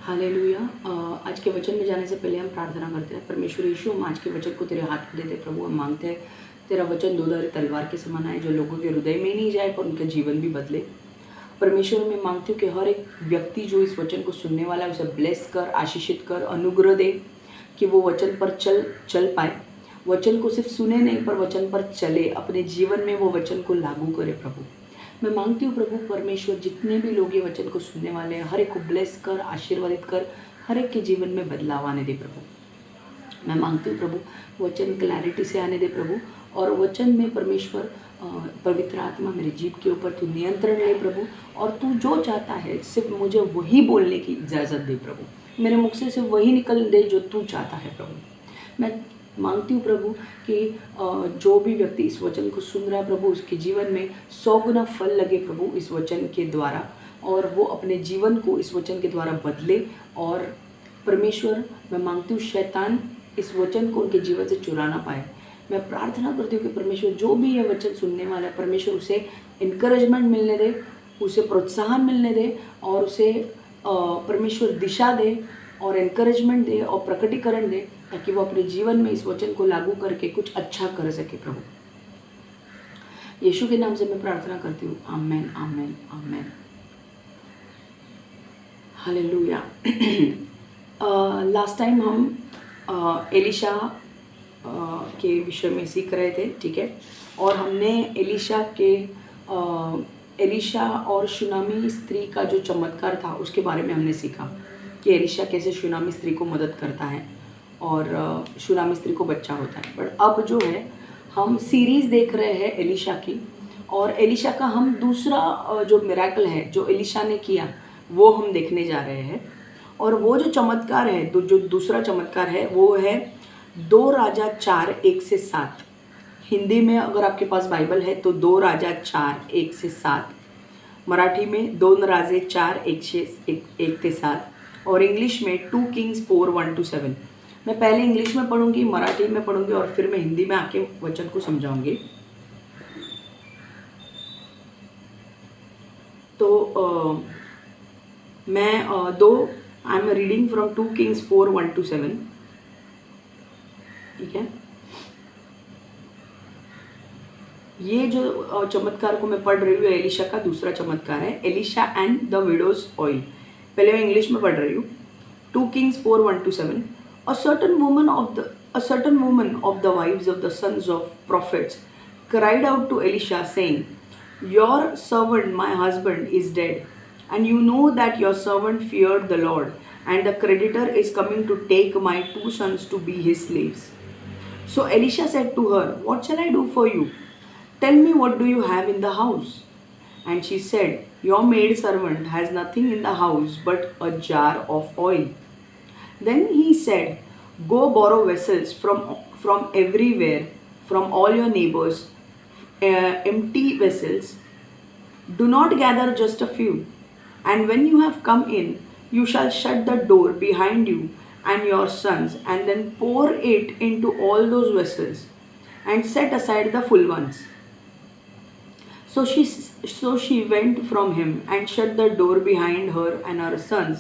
Hallelujah. आज के वचन में जाने से पहले हम प्रार्थना करते हैं। परमेश्वर यीशु, हम आज के वचन को तेरे हाथ में देते हैं प्रभु। हम मांगते हैं तेरा वचन दोधारी तलवार के समान आए, जो लोगों के हृदय में नहीं जाए पर उनका जीवन भी बदले। परमेश्वर, मैं मांगती हूँ कि हर एक व्यक्ति जो इस वचन को सुनने वाला है उसे ब्लेस कर, आशीषित कर, अनुग्रह दे कि वो वचन पर चल पाए। वचन को सिर्फ सुने नहीं पर वचन पर चले, अपने जीवन में वो वचन को लागू करे प्रभु। मैं मांगती हूँ प्रभु परमेश्वर, जितने भी लोग ये वचन को सुनने वाले हैं हर एक को ब्लेस कर, आशीर्वादित कर, हर एक के जीवन में बदलाव आने दे प्रभु। मैं मांगती हूँ प्रभु वचन क्लैरिटी से आने दे प्रभु, और वचन में परमेश्वर पवित्र आत्मा मेरे जीभ के ऊपर तू नियंत्रण ले प्रभु, और तू जो चाहता है सिर्फ मुझे वही बोलने की इजाज़त दे प्रभु। मेरे मुख से सिर्फ वही निकल दे जो तू चाहता है प्रभु। मैं मांगती हूँ प्रभु कि जो भी व्यक्ति इस वचन को सुन रहा है प्रभु, उसके जीवन में 100 गुना फल लगे प्रभु इस वचन के द्वारा, और वो अपने जीवन को इस वचन के द्वारा बदले। और परमेश्वर, मैं मांगती हूँ शैतान इस वचन को उनके जीवन से चुरा ना पाए। मैं प्रार्थना करती हूँ कि परमेश्वर जो भी ये वचन सुनने वाला है परमेश्वर उसे इनकरेजमेंट मिलने दे, उसे प्रोत्साहन मिलने दे, और उसे परमेश्वर दिशा दे और एनकरेजमेंट दे और प्रकटीकरण दे, ताकि वो अपने जीवन में इस वचन को लागू करके कुछ अच्छा कर सके प्रभु। यीशु के नाम से मैं प्रार्थना करती हूँ, आमेन आमेन आमेन। हालेलुया। लास्ट टाइम हम एलिशा के विषय में सीख रहे थे, ठीक है। और हमने एलिशा और शूनामी स्त्री का जो चमत्कार था उसके बारे में हमने सीखा कि एलिशा कैसे शूनामी स्त्री को मदद करता है और शूनामी स्त्री को बच्चा होता है। बट अब जो है हम सीरीज़ देख रहे हैं एलिशा की, और एलिशा का हम दूसरा जो मिरेकल है जो एलिशा ने किया वो हम देखने जा रहे हैं। और वो जो चमत्कार है, जो दूसरा चमत्कार है वो है 2 राजा 4:1-7। हिंदी में अगर आपके पास बाइबल है तो 2 राजा 4:1-7, मराठी में 2 राजे 4:1-7, और इंग्लिश में 2 किंग्स 4:1-7। मैं पहले इंग्लिश में पढ़ूंगी, मराठी में पढ़ूंगी, और फिर मैं हिंदी में आके वचन को समझाऊंगी। तो I am reading from 2 Kings 4:1-7, ठीक है। ये जो चमत्कार को मैं पढ़ रही हूँ एलिशा का दूसरा चमत्कार है, Elisha and the widows oil. पहले मैं इंग्लिश में पढ़ रही हूँ। 2 Kings 4:1-7। A certain woman of the wives of the sons of prophets cried out to Elisha, saying, "Your servant, my husband, is dead, and you know that your servant feared the Lord, and the creditor is coming to take my 2 sons to be his slaves." So Elisha said to her, "What shall I do for you? Tell me, what do you have in the house?" And she said, "Your maidservant has nothing in the house but a jar of oil." Then he said, "Go borrow vessels from everywhere, from all your neighbors, empty vessels. Do not gather just a few. And when you have come in, you shall shut the door behind you and your sons, and then pour it into all those vessels, and set aside the full ones." So she went from him and shut the door behind her and her sons,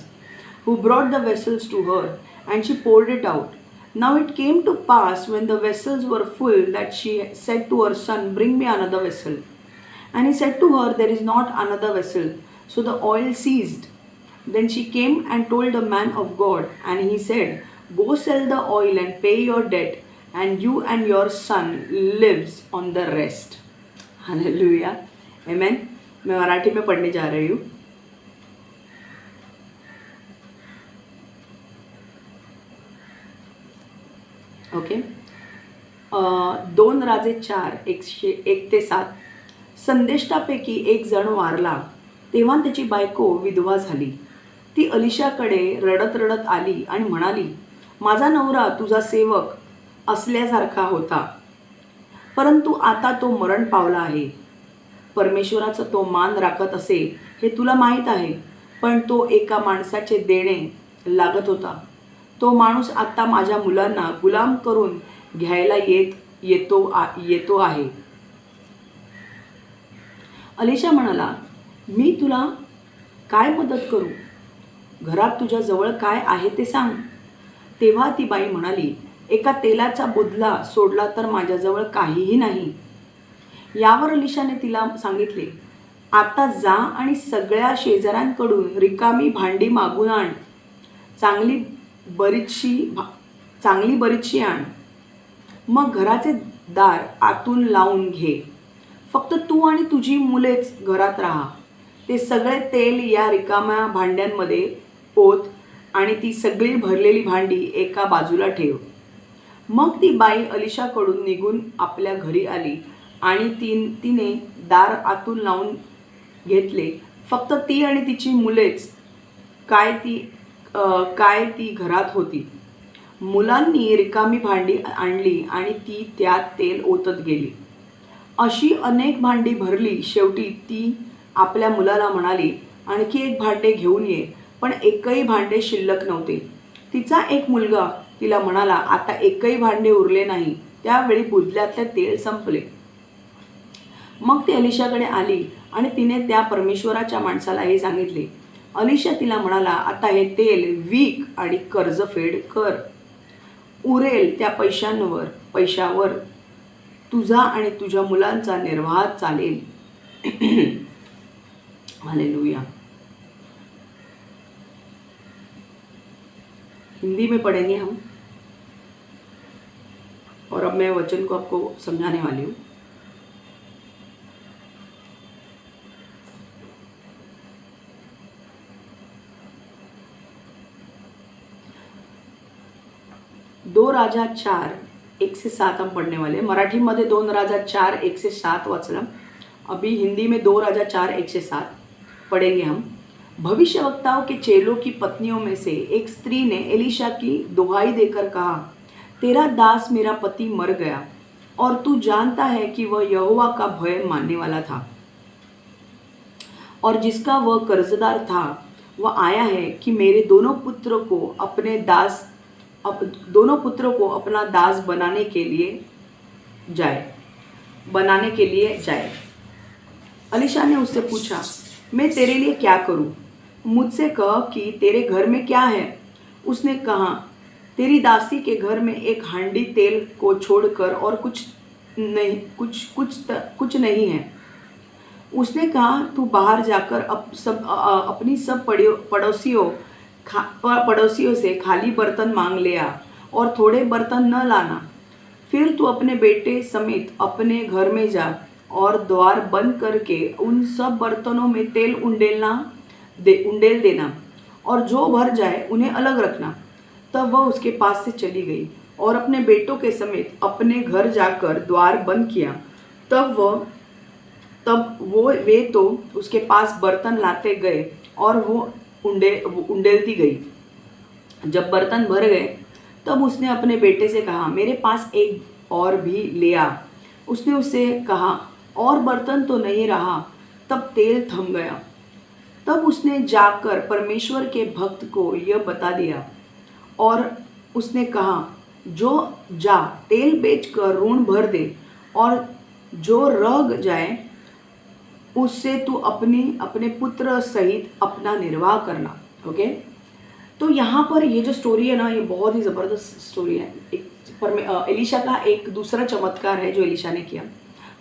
who brought the vessels to her, and she poured it out. Now it came to pass, when the vessels were full, that she said to her son, "Bring me another vessel." And he said to her, "There is not another vessel." So the oil ceased. Then she came and told the man of God, and he said, "Go sell the oil and pay your debt, and you and your son lives on the rest." हालेलुया, आमेन। मैं मराठी में पढ़ने जा रही हूँ। Okay. 2 राजे 4:1-7। संदेष्टापैकी एक जण वारला, तेव्हा त्याची बायको विधवा झाली. ती अलिशाकडे रडत रडत आली आणि म्हणाली, "माझा नवरा तुझा सेवक असल्यासारखा होता, परंतु आता तो मरण पावला आहे. परमेश्वराचा तो मान राखत असे हे तुला माहीत आहे, पण तो एका माणसाचे देणे लागत होता. तो माणूस आता माझ्या मुलांना गुलाम करून घ्यायला येतो आहे." अलिशा म्हणाला, "मी तुला काय मदत करू? घरात तुझ्या जवळ काय आहे ते सांग. तेव्हा ती बाई म्हणाली, एका तेलाचा बुधला सोडला तर माझ्याजवळ काहीही नाही. यावर अलिशाने तिला सांगितले, आता जा आणि सगळ्या शेजाऱ्यांकडून रिकामी भांडी मागून आण. चांगली चांगली बरीचशी आण. मग घराचे दार आतून लावून घे. फक्त तू आणि तुझी मुलेच घरात राहा. ते सगळे तेल या रिकाम्या भांड्यांमध्ये ओत आणि ती सगळी भरलेली भांडी एका बाजूला ठेव. मग ती बाई अलिशाकडून निघून आपल्या घरी आली आणि तिने दार आतून लावून घेतले. फक्त ती आणि तिची मुलेच काय ती घरात होती. मुलांनी रिकामी भांडी आणली आणि ती त्यात तेल ओतत गेली. अशी अनेक भांडी भरली. शेवटी ती आपल्या मुलाला म्हणाली, आणखी एक भांडे घेऊन ये. पण एकही भांडे शिल्लक नव्हते. तिचा एक मुलगा तिला म्हणाला, आता एकही भांडे उरले नाही. त्यावेळी बुधल्यातले तेल संपले. मग ती अलिशाकडे आली आणि तिने त्या परमेश्वराच्या माणसाला हे सांगितले. अलिशा तिला म्हणाला, आता हे तेल विक आणि कर्जफेड कर. उरेल त्या पैशावर तुझा आणि तुझ्या मुलांचा निर्वाह चालेल. हालेलुया. हिंदी में पढ़ेंगे हम और अब मैं वचन को आपको समझाने वाली हूँ. दो राजा 4 1 से 7 हम पढ़ने वाले. मराठी मध्ये 2 राजा 4 1 से 7 वाचलं. अभी हिंदी में 2 राजा 4 1 से 7 पढ़ेंगे हम. भविष्यवक्ताओं के चेलों की पत्नियों में से एक स्त्री ने एलिशा की दुहाई देकर कहा, तेरा दास मेरा पति मर गया और तू जानता है कि वह यहोवा का भय मानने वाला था और जिसका वह कर्जदार था वह आया है कि मेरे दोनों पुत्रों को अपना दास बनाने के लिए जाए. अलिशा ने उससे पूछा, मैं तेरे लिए क्या करूं? मुझसे कह कि तेरे घर में क्या है. उसने कहा, तेरी दासी के घर में एक हांडी तेल को छोड़कर और कुछ नहीं है. उसने कहा, तू बाहर जाकर अपनी सब पड़ोसियों से खाली बर्तन मांग ले आ और थोड़े बर्तन न लाना. फिर तू अपने बेटे समेत अपने घर में जा और द्वार बंद करके उन सब बर्तनों में तेल उंडेल देना और जो भर जाए उन्हें अलग रखना. तब वह उसके पास से चली गई और अपने बेटों के समेत अपने घर जाकर द्वार बंद किया. वे तो उसके पास बर्तन लाते गए और वो उंडेलती गई. जब बर्तन भर गए तब उसने अपने बेटे से कहा, मेरे पास एक और भी ले आ. उसने उससे कहा, और बर्तन तो नहीं रहा. तब तेल थम गया. तब उसने जाकर परमेश्वर के भक्त को यह बता दिया और उसने कहा, जो जा तेल बेचकर ऋण भर दे और जो रह जाए उससे तू अपने पुत्र सहित अपना निर्वाह करना. ओके. तो यहाँ पर ये जो स्टोरी है ना, ये बहुत ही ज़बरदस्त स्टोरी है. एलिशा का एक दूसरा चमत्कार है जो एलिशा ने किया.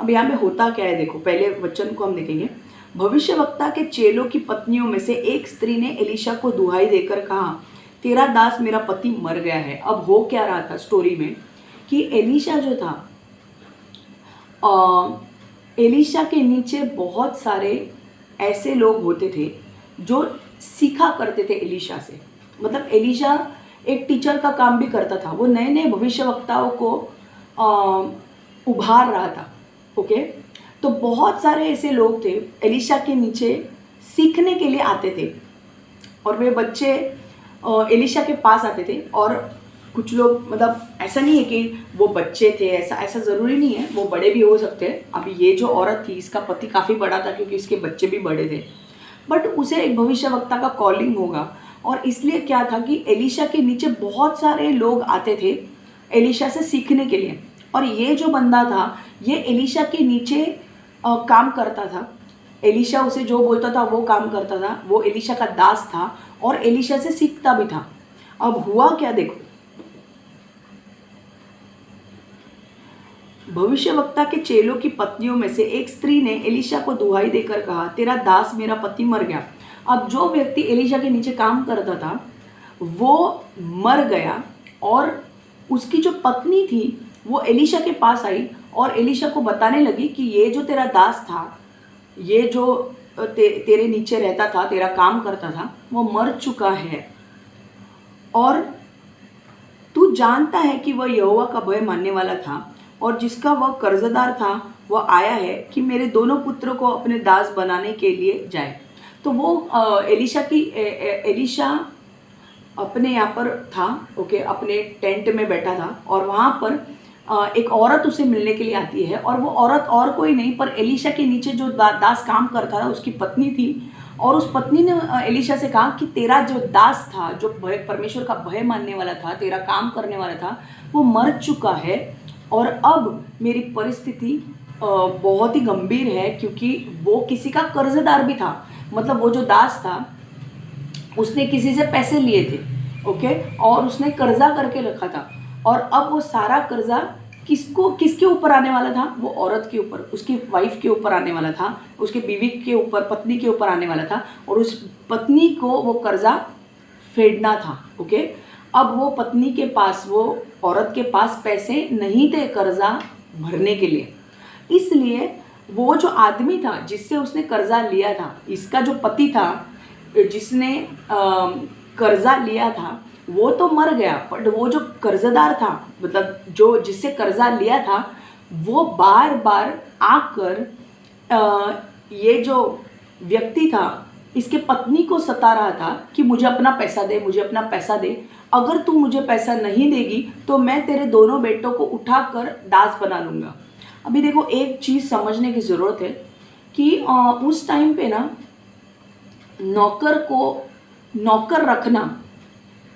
अब यहाँ पे होता क्या है देखो, पहले वचन को हम देखेंगे. भविष्यवक्ता के चेलों की पत्नियों में से एक स्त्री ने एलिशा को दुहाई देकर कहा, तेरा दास मेरा पति मर गया है. अब हो क्या रहा था स्टोरी में कि एलिशा जो था, एलिशा के नीचे बहुत सारे ऐसे लोग होते थे जो सीखा करते थे एलिशा से. मतलब एलिशा एक टीचर का काम भी करता था. वो नए नए भविष्यवक्ताओं को उभार रहा था. ओके. तो बहुत सारे ऐसे लोग थे एलिशा के नीचे सीखने के लिए आते थे और वे बच्चे एलिशा के पास आते थे. और कुछ लोग, मतलब ऐसा नहीं है कि वो बच्चे थे, ऐसा ज़रूरी नहीं है, वो बड़े भी हो सकते हैं. अभी ये जो औरत थी, इसका पति काफ़ी बड़ा था क्योंकि इसके बच्चे भी बड़े थे. बट उसे एक भविष्यवक्ता का कॉलिंग होगा और इसलिए क्या था कि एलिशा के नीचे बहुत सारे लोग आते थे एलिशा से सीखने के लिए. और ये जो बंदा था, ये एलिशा के नीचे काम करता था. एलिशा उसे जो बोलता था वो काम करता था. वो एलिशा का दास था और एलिशा से सीखता भी था। अब हुआ क्या देखो, भविष्यवक्ता के चेलों की पत्नियों में से एक स्त्री ने एलिशा को दुहाई देकर कहा, तेरा दास मेरा पति मर गया। अब जो व्यक्ति एलिशा के नीचे काम करता था वो मर गया, और उसकी जो पत्नी थी वो एलिशा के पास आई और एलिशा को बताने लगी कि ये जो तेरा दास था, ये जो तेरे नीचे रहता था, तेरा काम करता था, वो मर चुका है, और तू जानता है कि वह यहोवा का भय मानने वाला था, और जिसका वह कर्जदार था वह आया है कि मेरे दोनों पुत्रों को अपने दास बनाने के लिए जाए। तो वो एलिशा अपने यहाँ पर था, ओके, अपने टेंट में बैठा था, और वहाँ पर एक औरत उसे मिलने के लिए आती है, और वो औरत और कोई नहीं पर एलिशा के नीचे जो दास काम करता था उसकी पत्नी थी। और उस पत्नी ने एलिशा से कहा कि तेरा जो दास था, जो परमेश्वर का भय मानने वाला था, तेरा काम करने वाला था, वो मर चुका है, और अब मेरी परिस्थिति बहुत ही गंभीर है, क्योंकि वो किसी का कर्जदार भी था। मतलब वो जो दास था उसने किसी से पैसे लिए थे, ओके, और उसने कर्जा करके रखा था, और अब वो सारा कर्जा किसके ऊपर आने वाला था? वो औरत के ऊपर, उसकी वाइफ के ऊपर आने वाला था, उसके बीवी के ऊपर, पत्नी के ऊपर आने वाला था, और उस पत्नी को वो कर्जा फेडना था, ओके। अब वो पत्नी के पास, वो औरत के पास पैसे नहीं थे कर्जा भरने के लिए, इसलिए वो जो आदमी था जिससे उसने कर्जा लिया था, इसका जो पति था जिसने कर्जा लिया था, वो तो मर गया, बट वो जो कर्जदार था, मतलब जो जिससे कर्जा लिया था, वो बार बार आकर ये जो व्यक्ति था इसके पत्नी को सता रहा था कि मुझे अपना पैसा दे, मुझे अपना पैसा दे, अगर तू मुझे पैसा नहीं देगी तो मैं तेरे दोनों बेटों को उठाकर दास बना लूँगा। अभी देखो, एक चीज़ समझने की ज़रूरत है कि उस टाइम पे ना नौकर रखना,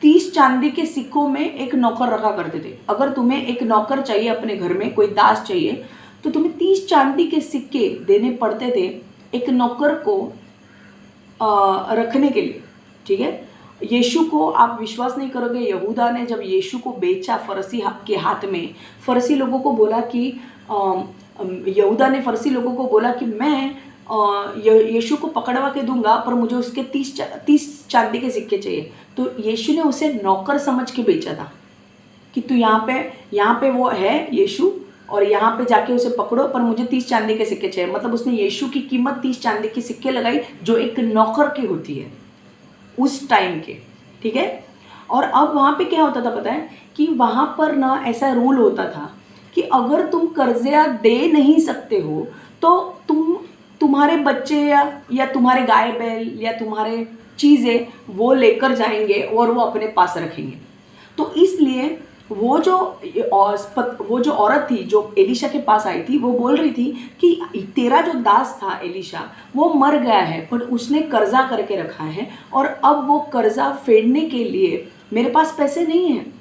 30 चांदी के सिक्कों में एक नौकर रखा करते थे। अगर तुम्हें एक नौकर चाहिए अपने घर में, कोई दास चाहिए, तो तुम्हें 30 चांदी के सिक्के देने पड़ते थे एक नौकर को रखने के लिए, ठीक है। यीशु को आप विश्वास नहीं करोगे, यहूदा ने जब यीशु को बेचा फरसी के हाथ में, फरसी लोगों को बोला कि यहूदा ने फरसी लोगों को बोला कि मैं यीशु को पकड़वा के दूंगा, पर मुझे उसके 30 चांदी के सिक्के चाहिए। तो यीशु ने उसे नौकर समझ के बेचा था कि तू यहाँ पे वो है यीशु, और यहाँ पे जाके उसे पकड़ो, पर मुझे 30 चांदी के सिक्के चाहिए। मतलब उसने यीशु की कीमत 30 चांदी के सिक्के लगाई, जो एक नौकर की होती है उस टाइम के, ठीक है। और अब वहाँ पे क्या होता था पता है, कि वहाँ पर ना ऐसा रूल होता था कि अगर तुम कर्जा दे नहीं सकते हो तो तुम्हारे बच्चे या तुम्हारे गाय बैल या तुम्हारे चीज़ें वो लेकर जाएंगे और वो अपने पास रखेंगे। तो इसलिए वो जो औरत थी जो एलिशा के पास आई थी, वो बोल रही थी कि तेरा जो दास था एलिशा, वो मर गया है, पर उसने कर्जा करके रखा है, और अब वो कर्जा फेडने के लिए मेरे पास पैसे नहीं हैं,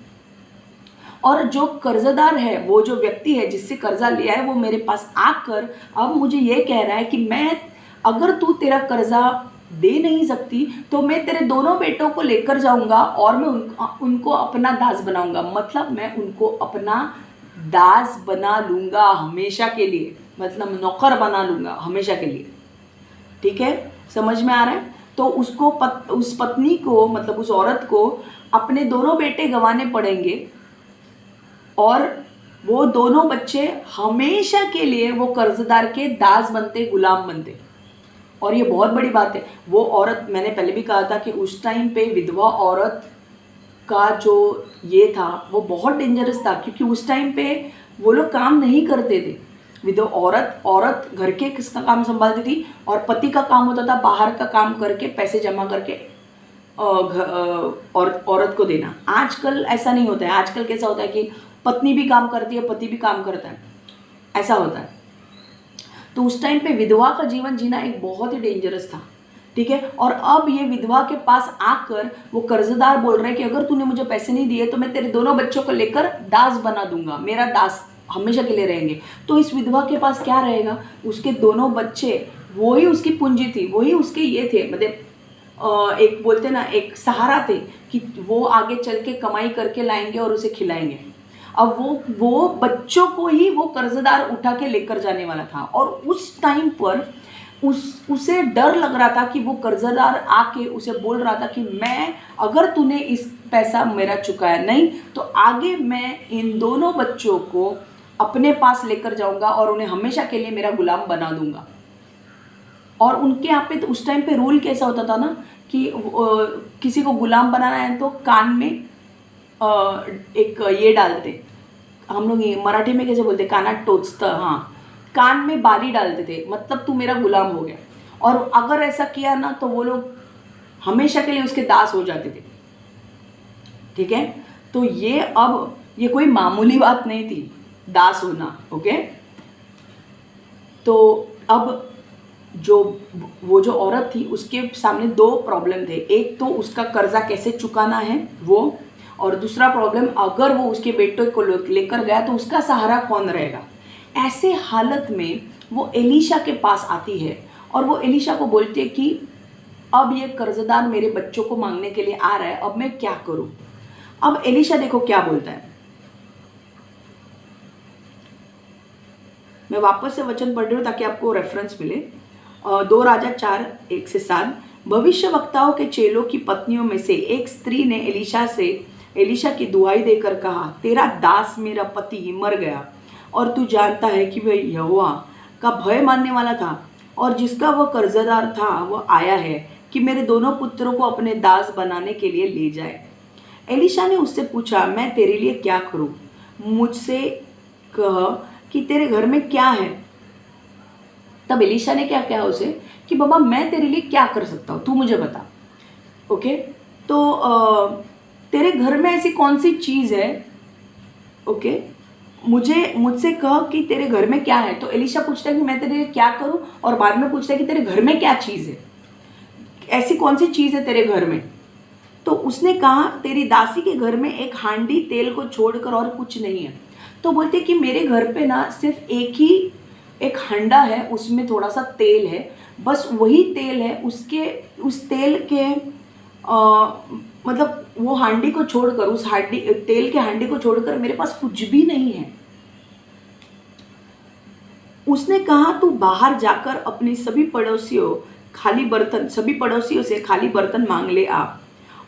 और जो कर्जदार है, वो जो व्यक्ति है जिससे कर्जा लिया है, वो मेरे पास आकर अब मुझे ये कह रहा है कि अगर तू तेरा कर्जा दे नहीं सकती तो मैं तेरे दोनों बेटों को लेकर जाऊंगा और मैं उनको अपना दास बनाऊंगा। मतलब मैं उनको अपना दास बना लूंगा हमेशा के लिए, मतलब नौकर बना लूंगा हमेशा के लिए, ठीक है, समझ में आ रहा है। तो उसको उस पत्नी को, मतलब उस औरत को अपने दोनों बेटे गंवाने पड़ेंगे, और वो दोनों बच्चे हमेशा के लिए वो कर्जदार के दास बनते, गुलाम बनते। और ये बहुत बड़ी बात है। वो औरत, मैंने पहले भी कहा था कि उस टाइम पे विधवा औरत का जो ये था वो बहुत डेंजरस था, क्योंकि उस टाइम पे वो लोग काम नहीं करते थे। विधवा औरत घर के किसका काम संभालती थी, और पति का काम होता था बाहर का काम करके पैसे जमा करके औरत को देना। आजकल ऐसा नहीं होता है। आजकल कैसा होता है कि पत्नी भी काम करती है, पति भी काम करता है, ऐसा होता है। तो उस टाइम पे विधवा का जीवन जीना एक बहुत ही डेंजरस था, ठीक है। और अब ये विधवा के पास आकर वो कर्जदार बोल रहे हैं कि अगर तूने मुझे पैसे नहीं दिए तो मैं तेरे दोनों बच्चों को लेकर दास बना दूंगा, मेरा दास हमेशा के लिए रहेंगे। तो इस विधवा के पास क्या रहेगा? उसके दोनों बच्चे, वही उसकी पूंजी थी, वही उसके ये थे, मतलब एक बोलते ना एक सहारा थे कि वो आगे चल के कमाई करके लाएंगे और उसे खिलाएंगे। अब वो बच्चों को ही वो कर्जदार उठा के लेकर जाने वाला था, और उस टाइम पर उसे डर लग रहा था कि वो कर्जदार आके उसे बोल रहा था कि मैं, अगर तूने इस पैसा मेरा चुकाया नहीं तो आगे मैं इन दोनों बच्चों को अपने पास लेकर जाऊंगा और उन्हें हमेशा के लिए मेरा गुलाम बना दूंगा। और उनके यहाँ पे तो उस टाइम पे रूल कैसा होता था ना कि किसी को गुलाम बनाना है तो कान में एक ये डालते, हम लोग ये मराठी में कैसे बोलते, काना टोचता, हाँ, कान में बाली डालते थे, मतलब तू मेरा गुलाम हो गया। और अगर ऐसा किया ना तो वो लोग हमेशा के लिए उसके दास हो जाते थे। ठीक है, तो ये कोई मामूली बात नहीं थी दास होना। ओके, तो अब वो जो औरत थी उसके सामने दो प्रॉब्लम थे। एक तो उसका कर्जा कैसे चुकाना है वो, और दूसरा प्रॉब्लम अगर वो उसके बेटे को लेकर गया तो उसका सहारा कौन रहेगा। ऐसे हालत में वो एलीशा के पास आती है और वो एलीशा को बोलती है कि अब ये कर्जदार मेरे बच्चों को मांगने के लिए आ रहा है, अब मैं क्या करूं। अब एलीशा देखो क्या बोलता है, मैं वापस से वचन पढ़ रही हूँ ताकि आपको रेफरेंस मिले। 2 राजा 4:1-7। भविष्य वक्ताओं के चेलों की पत्नियों में से एक स्त्री ने एलीशा की दुहाई देकर कहा, तेरा दास मेरा पति मर गया और तू जानता है कि वह यहोवा का भय मानने वाला था और जिसका वह कर्जदार था वह आया है कि मेरे दोनों पुत्रों को अपने दास बनाने के लिए ले जाए। एलीशा ने उससे पूछा, मैं तेरे लिए क्या करूं? मुझसे कह कि तेरे घर में क्या है। तब एलीशा ने क्या कहा उसे कि बाबा मैं तेरे लिए क्या कर सकता हूँ, तू मुझे बता। ओके, तो तेरे घर में ऐसी कौन सी चीज़ है, ओके, मुझसे कह कि तेरे घर में क्या है। तो एलीशा पूछता है कि मैं तेरे लिए क्या करूँ, और बाद में पूछता है कि तेरे घर में क्या चीज़ है, ऐसी कौन सी चीज़ है तेरे घर में। तो उसने कहा, तेरी दासी के घर में एक हांडी तेल को छोड़कर और कुछ नहीं है। तो बोलते कि मेरे घर पे ना सिर्फ एक हंडा है, उसमें थोड़ा सा तेल है, बस वही तेल है। उस तेल के मतलब वो हांडी को छोड़कर, तेल के हांडी को छोड़कर मेरे पास कुछ भी नहीं है। उसने कहा, तू बाहर जाकर अपने सभी पड़ोसियों से खाली बर्तन मांग ले आ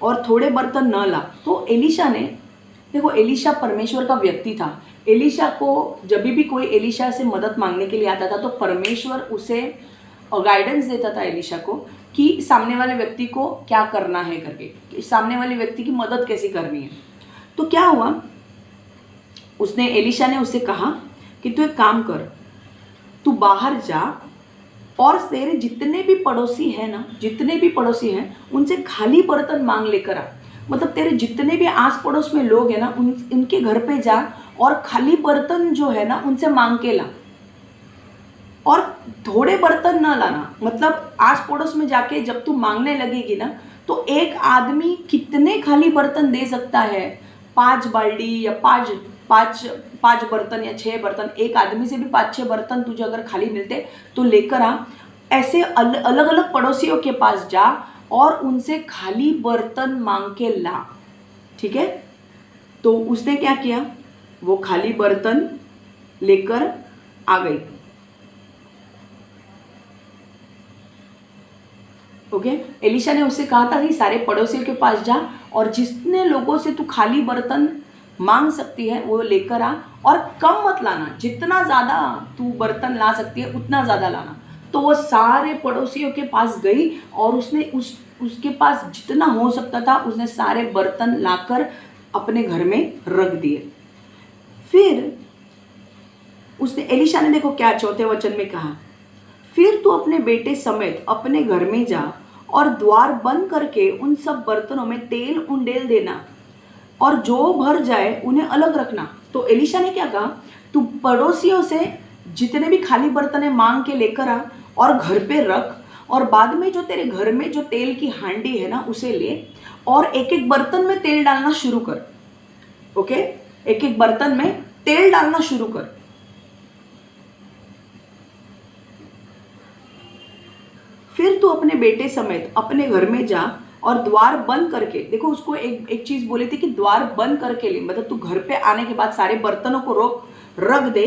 और थोड़े बर्तन न ला। तो एलीशा ने, देखो एलीशा परमेश्वर का व्यक्ति था। एलीशा को जब भी कोई एलीशा से मदद मांगने के लिए आता था तो परमेश्वर उसे गाइडेंस देता था एलीशा को कि सामने वाले व्यक्ति को क्या करना है करके, सामने वाले व्यक्ति की मदद कैसे करनी है। तो क्या हुआ, एलीशा ने उससे कहा कि तू एक काम कर, तू बाहर जा और तेरे जितने भी पड़ोसी हैं उनसे खाली बर्तन मांग लेकर आ। मतलब तेरे जितने भी आस पड़ोस में लोग हैं ना, इनके घर पे जा और खाली बर्तन जो है ना उनसे मांग के ला, और थोड़े बर्तन ना लाना। मतलब आस पड़ोस में जाके जब तू मांगने लगेगी ना तो एक आदमी कितने खाली बर्तन दे सकता है, 5 बाल्टी या 5 बर्तन या 6 बर्तन, एक आदमी से भी 5-6 बर्तन तुझे अगर खाली मिलते तो लेकर आ। ऐसे अलग अलग पड़ोसियों के पास जा और उनसे खाली बर्तन मांग के ला। ठीक है, तो उसने क्या किया, वो खाली बर्तन लेकर आ गई। ओके, एलीशा ने उससे कहा था कि सारे पड़ोसियों के पास जा और जितने लोगों से तू खाली बर्तन मांग सकती है वो लेकर आ, और कम मत लाना, जितना ज़्यादा तू बर्तन ला सकती है उतना ज़्यादा लाना। तो वो सारे पड़ोसियों के पास गई और उसने उसके पास जितना हो सकता था उसने सारे बर्तन लाकर अपने घर में रख दिए। फिर एलीशा ने देखो क्या 4 वचन में कहा, फिर तू अपने बेटे समेत अपने घर में जा और द्वार बंद करके उन सब बर्तनों में तेल उंडेल देना और जो भर जाए उन्हें अलग रखना। तो एलीशा ने क्या कहा, तू पड़ोसियों से जितने भी खाली बर्तन है मांग के लेकर आ और घर पे रख, और बाद में जो तेरे घर में जो तेल की हांडी है ना उसे ले और एक एक बर्तन में तेल डालना शुरू कर। ओके, एक एक बर्तन में तेल डालना शुरू कर। फिर तू अपने बेटे समेत अपने घर में जा और द्वार बंद करके, देखो उसको एक चीज बोली थी कि द्वार बंद करके ले, मतलब तू घर पे आने के बाद सारे बर्तनों को रख दे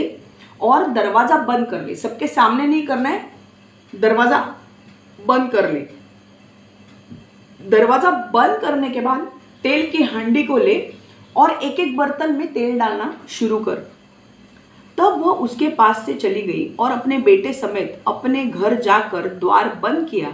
और दरवाजा बंद कर ले, सबके सामने नहीं करना है, दरवाजा बंद कर ले। दरवाजा बंद करने के बाद तेल की हांडी को ले और एक एक बर्तन में तेल डालना शुरू कर। तब वह उसके पास से चली गई और अपने बेटे समेत अपने घर जाकर द्वार बंद किया।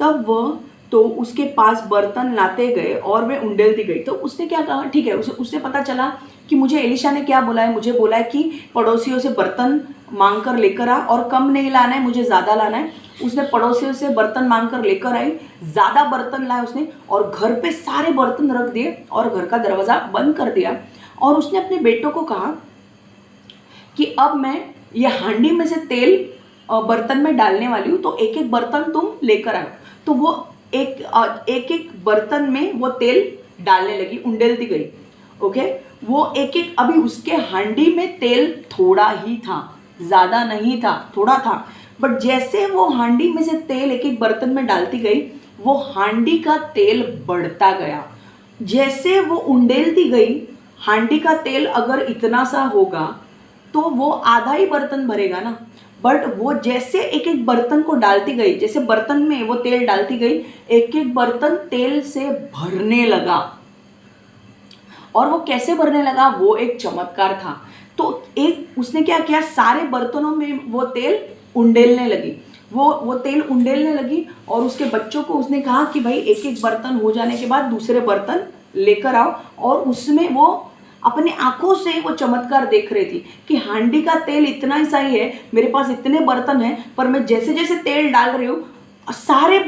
तब वह तो उसके पास बर्तन लाते गए और वे उंडेलती गई। तो उसने क्या कहा, ठीक है, उससे पता चला कि मुझे एलिशा ने क्या बोला है, मुझे बोला है कि पड़ोसियों से बर्तन मांग कर लेकर आ और कम नहीं लाना है, मुझे ज़्यादा लाना है। उसने पड़ोसियों से बर्तन मांग कर लेकर आई, ज़्यादा बर्तन लाए उसने और घर पे सारे बर्तन रख दिए और घर का दरवाज़ा बंद कर दिया। और उसने अपने बेटों को कहा कि अब मैं ये हांडी में से तेल बर्तन में डालने वाली हूँ, तो एक एक बर्तन तुम लेकर आओ। तो वो एक बर्तन में वो तेल डालने लगी, उंडेलती गई। ओके, वो एक एक, अभी उसके हांडी में तेल थोड़ा ही था, ज़्यादा नहीं था, थोड़ा था, बट जैसे वो हांडी में से तेल एक एक बर्तन में डालती गई, वो हांडी का तेल बढ़ता गया। जैसे वो उंडेलती गई, हांडी का तेल अगर इतना सा होगा तो वो आधा ही बर्तन भरेगा ना, बट वो जैसे एक एक बर्तन को डालती गई, जैसे बर्तन में वो तेल डालती गई, एक एक बर्तन तेल से भरने लगा। और वो कैसे भरने लगा, वो एक चमत्कार था। तो एक उसने क्या किया, सारे बर्तनों में वो तेल उंडेलने लगी, वो तेल उंडेलने लगी और उसके बच्चों को उसने कहा कि भाई एक एक बर्तन हो जाने के बाद दूसरे बर्तन लेकर आओ। और उसमें वो अपने आंखों से वो चमत्कार देख रही थी कि हांडी का तेल इतना ही सही है, मेरे पास इतने बर्तन हैं, पर मैं जैसे जैसे तेल डाल रही हूँ सारे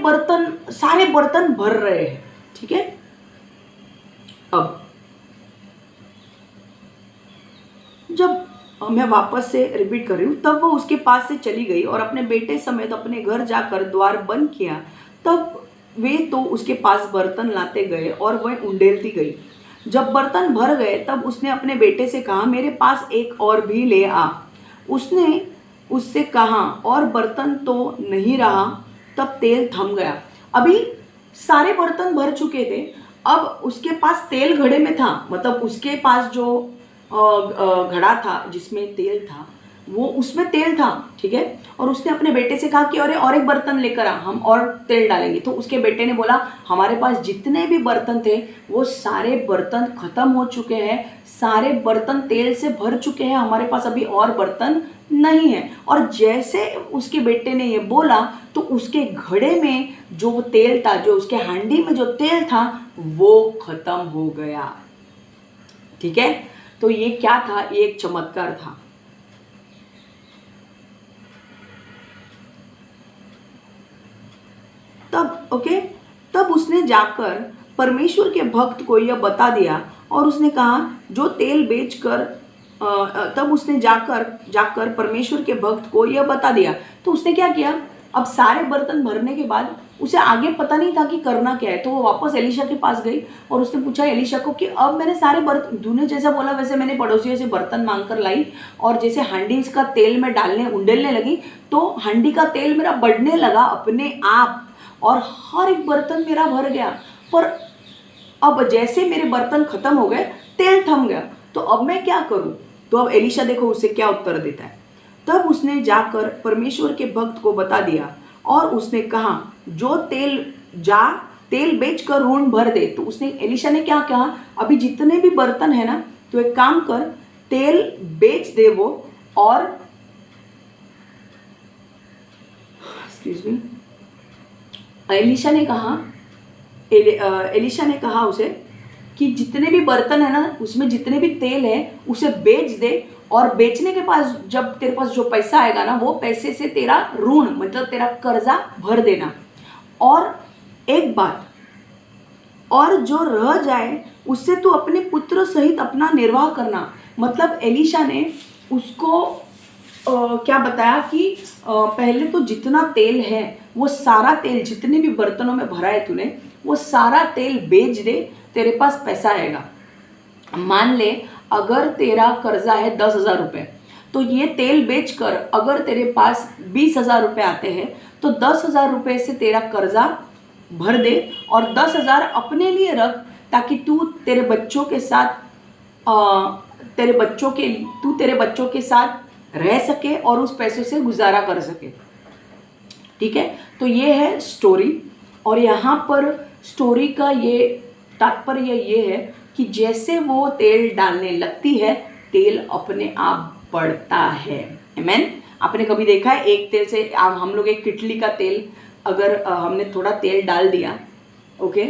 बर्तन भर रहे हैं। ठीक है, अब जब मैं वापस से रिपीट कर रही हूँ, तब वो उसके पास से चली गई और अपने बेटे समेत अपने घर जाकर द्वार बंद किया। तब वे तो उसके पास बर्तन लाते गए और वह उंडेलती गई। जब बर्तन भर गए तब उसने अपने बेटे से कहा, मेरे पास एक और भी ले आ। उसने उससे कहा, और बर्तन तो नहीं रहा। तब तेल थम गया। अभी सारे बर्तन भर चुके थे, अब उसके पास तेल घड़े में था, मतलब उसके पास जो घड़ा था जिसमें तेल था, वो उसमें तेल था। ठीक है, और उसने अपने बेटे से कहा कि अरे और एक बर्तन लेकर आ, हम और तेल डालेंगे। तो उसके बेटे ने बोला, हमारे पास जितने भी बर्तन थे वो सारे बर्तन खत्म हो चुके हैं, सारे बर्तन तेल से भर चुके हैं, हमारे पास अभी और बर्तन नहीं है। और जैसे उसके बेटे ने ये बोला तो उसके घड़े में जो तेल था, जो उसके हांडी में जो तेल था, वो खत्म हो गया। ठीक है, तो ये क्या था, ये एक चमत्कार था। तब उसने जाकर परमेश्वर के भक्त को यह बता दिया और उसने कहा, जो तेल बेचकर तब उसने जाकर परमेश्वर के भक्त को यह बता दिया। तो उसने क्या किया, अब सारे बर्तन भरने के बाद उसे आगे पता नहीं था कि करना क्या है। तो वो वापस एलिशा के पास गई और उसने पूछा एलिशा को कि अब मैंने सारे बर्तन, तूने जैसा बोला वैसे मैंने पड़ोसियों से बर्तन मांग कर लाई और जैसे हांडी का तेल में उंडेलने लगी, तो हांडी का तेल मेरा बढ़ने लगा अपने आप और हर एक बर्तन मेरा भर गया। पर अब जैसे मेरे बर्तन खत्म हो गए, तेल थम गया, तो अब मैं क्या करूं। तो अब एलिशा देखो उससे क्या उत्तर देता है। तब उसने जाकर परमेश्वर के भक्त को बता दिया और उसने कहा, जो तेल बेच कर ऋण भर दे। तो उसने एलिशा ने क्या कहा, अभी जितने भी बर्तन है ना, तो एक काम कर, तेल बेच दे वो, और एक्सक्यूज मी, एलिशा ने कहा उसे कि जितने भी बर्तन है ना, उसमें जितने भी तेल है उसे बेच दे, और बेचने के पास जब तेरे पास जो पैसा आएगा ना, वो पैसे से तेरा ऋण, मतलब तेरा कर्जा भर देना। और एक बात, और जो रह जाए उससे तू अपने पुत्र सहित अपना निर्वाह करना। मतलब एलिशा ने उसको क्या बताया कि पहले तो जितना तेल है वो सारा तेल, जितने भी बर्तनों में भरा है तूने, वो सारा तेल बेच दे, तेरे पास पैसा आएगा। मान ले अगर तेरा कर्जा है 10,000 रुपये, तो ये तेल बेचकर अगर तेरे पास 20,000 रुपये आते हैं, तो 10,000 रुपये से तेरा कर्जा भर दे और 10,000 अपने लिए रख, ताकि तू तेरे बच्चों के साथ तेरे बच्चों के साथ रह सके और उस पैसे से गुजारा कर सके। ठीक है, तो ये है स्टोरी। और यहाँ पर स्टोरी का ये तात्पर्य ये है कि जैसे वो तेल डालने लगती है, तेल अपने आप बढ़ता है। आमीन। आपने कभी देखा है एक तेल से, हम लोग एक किटली का तेल, अगर हमने थोड़ा तेल डाल दिया, ओके,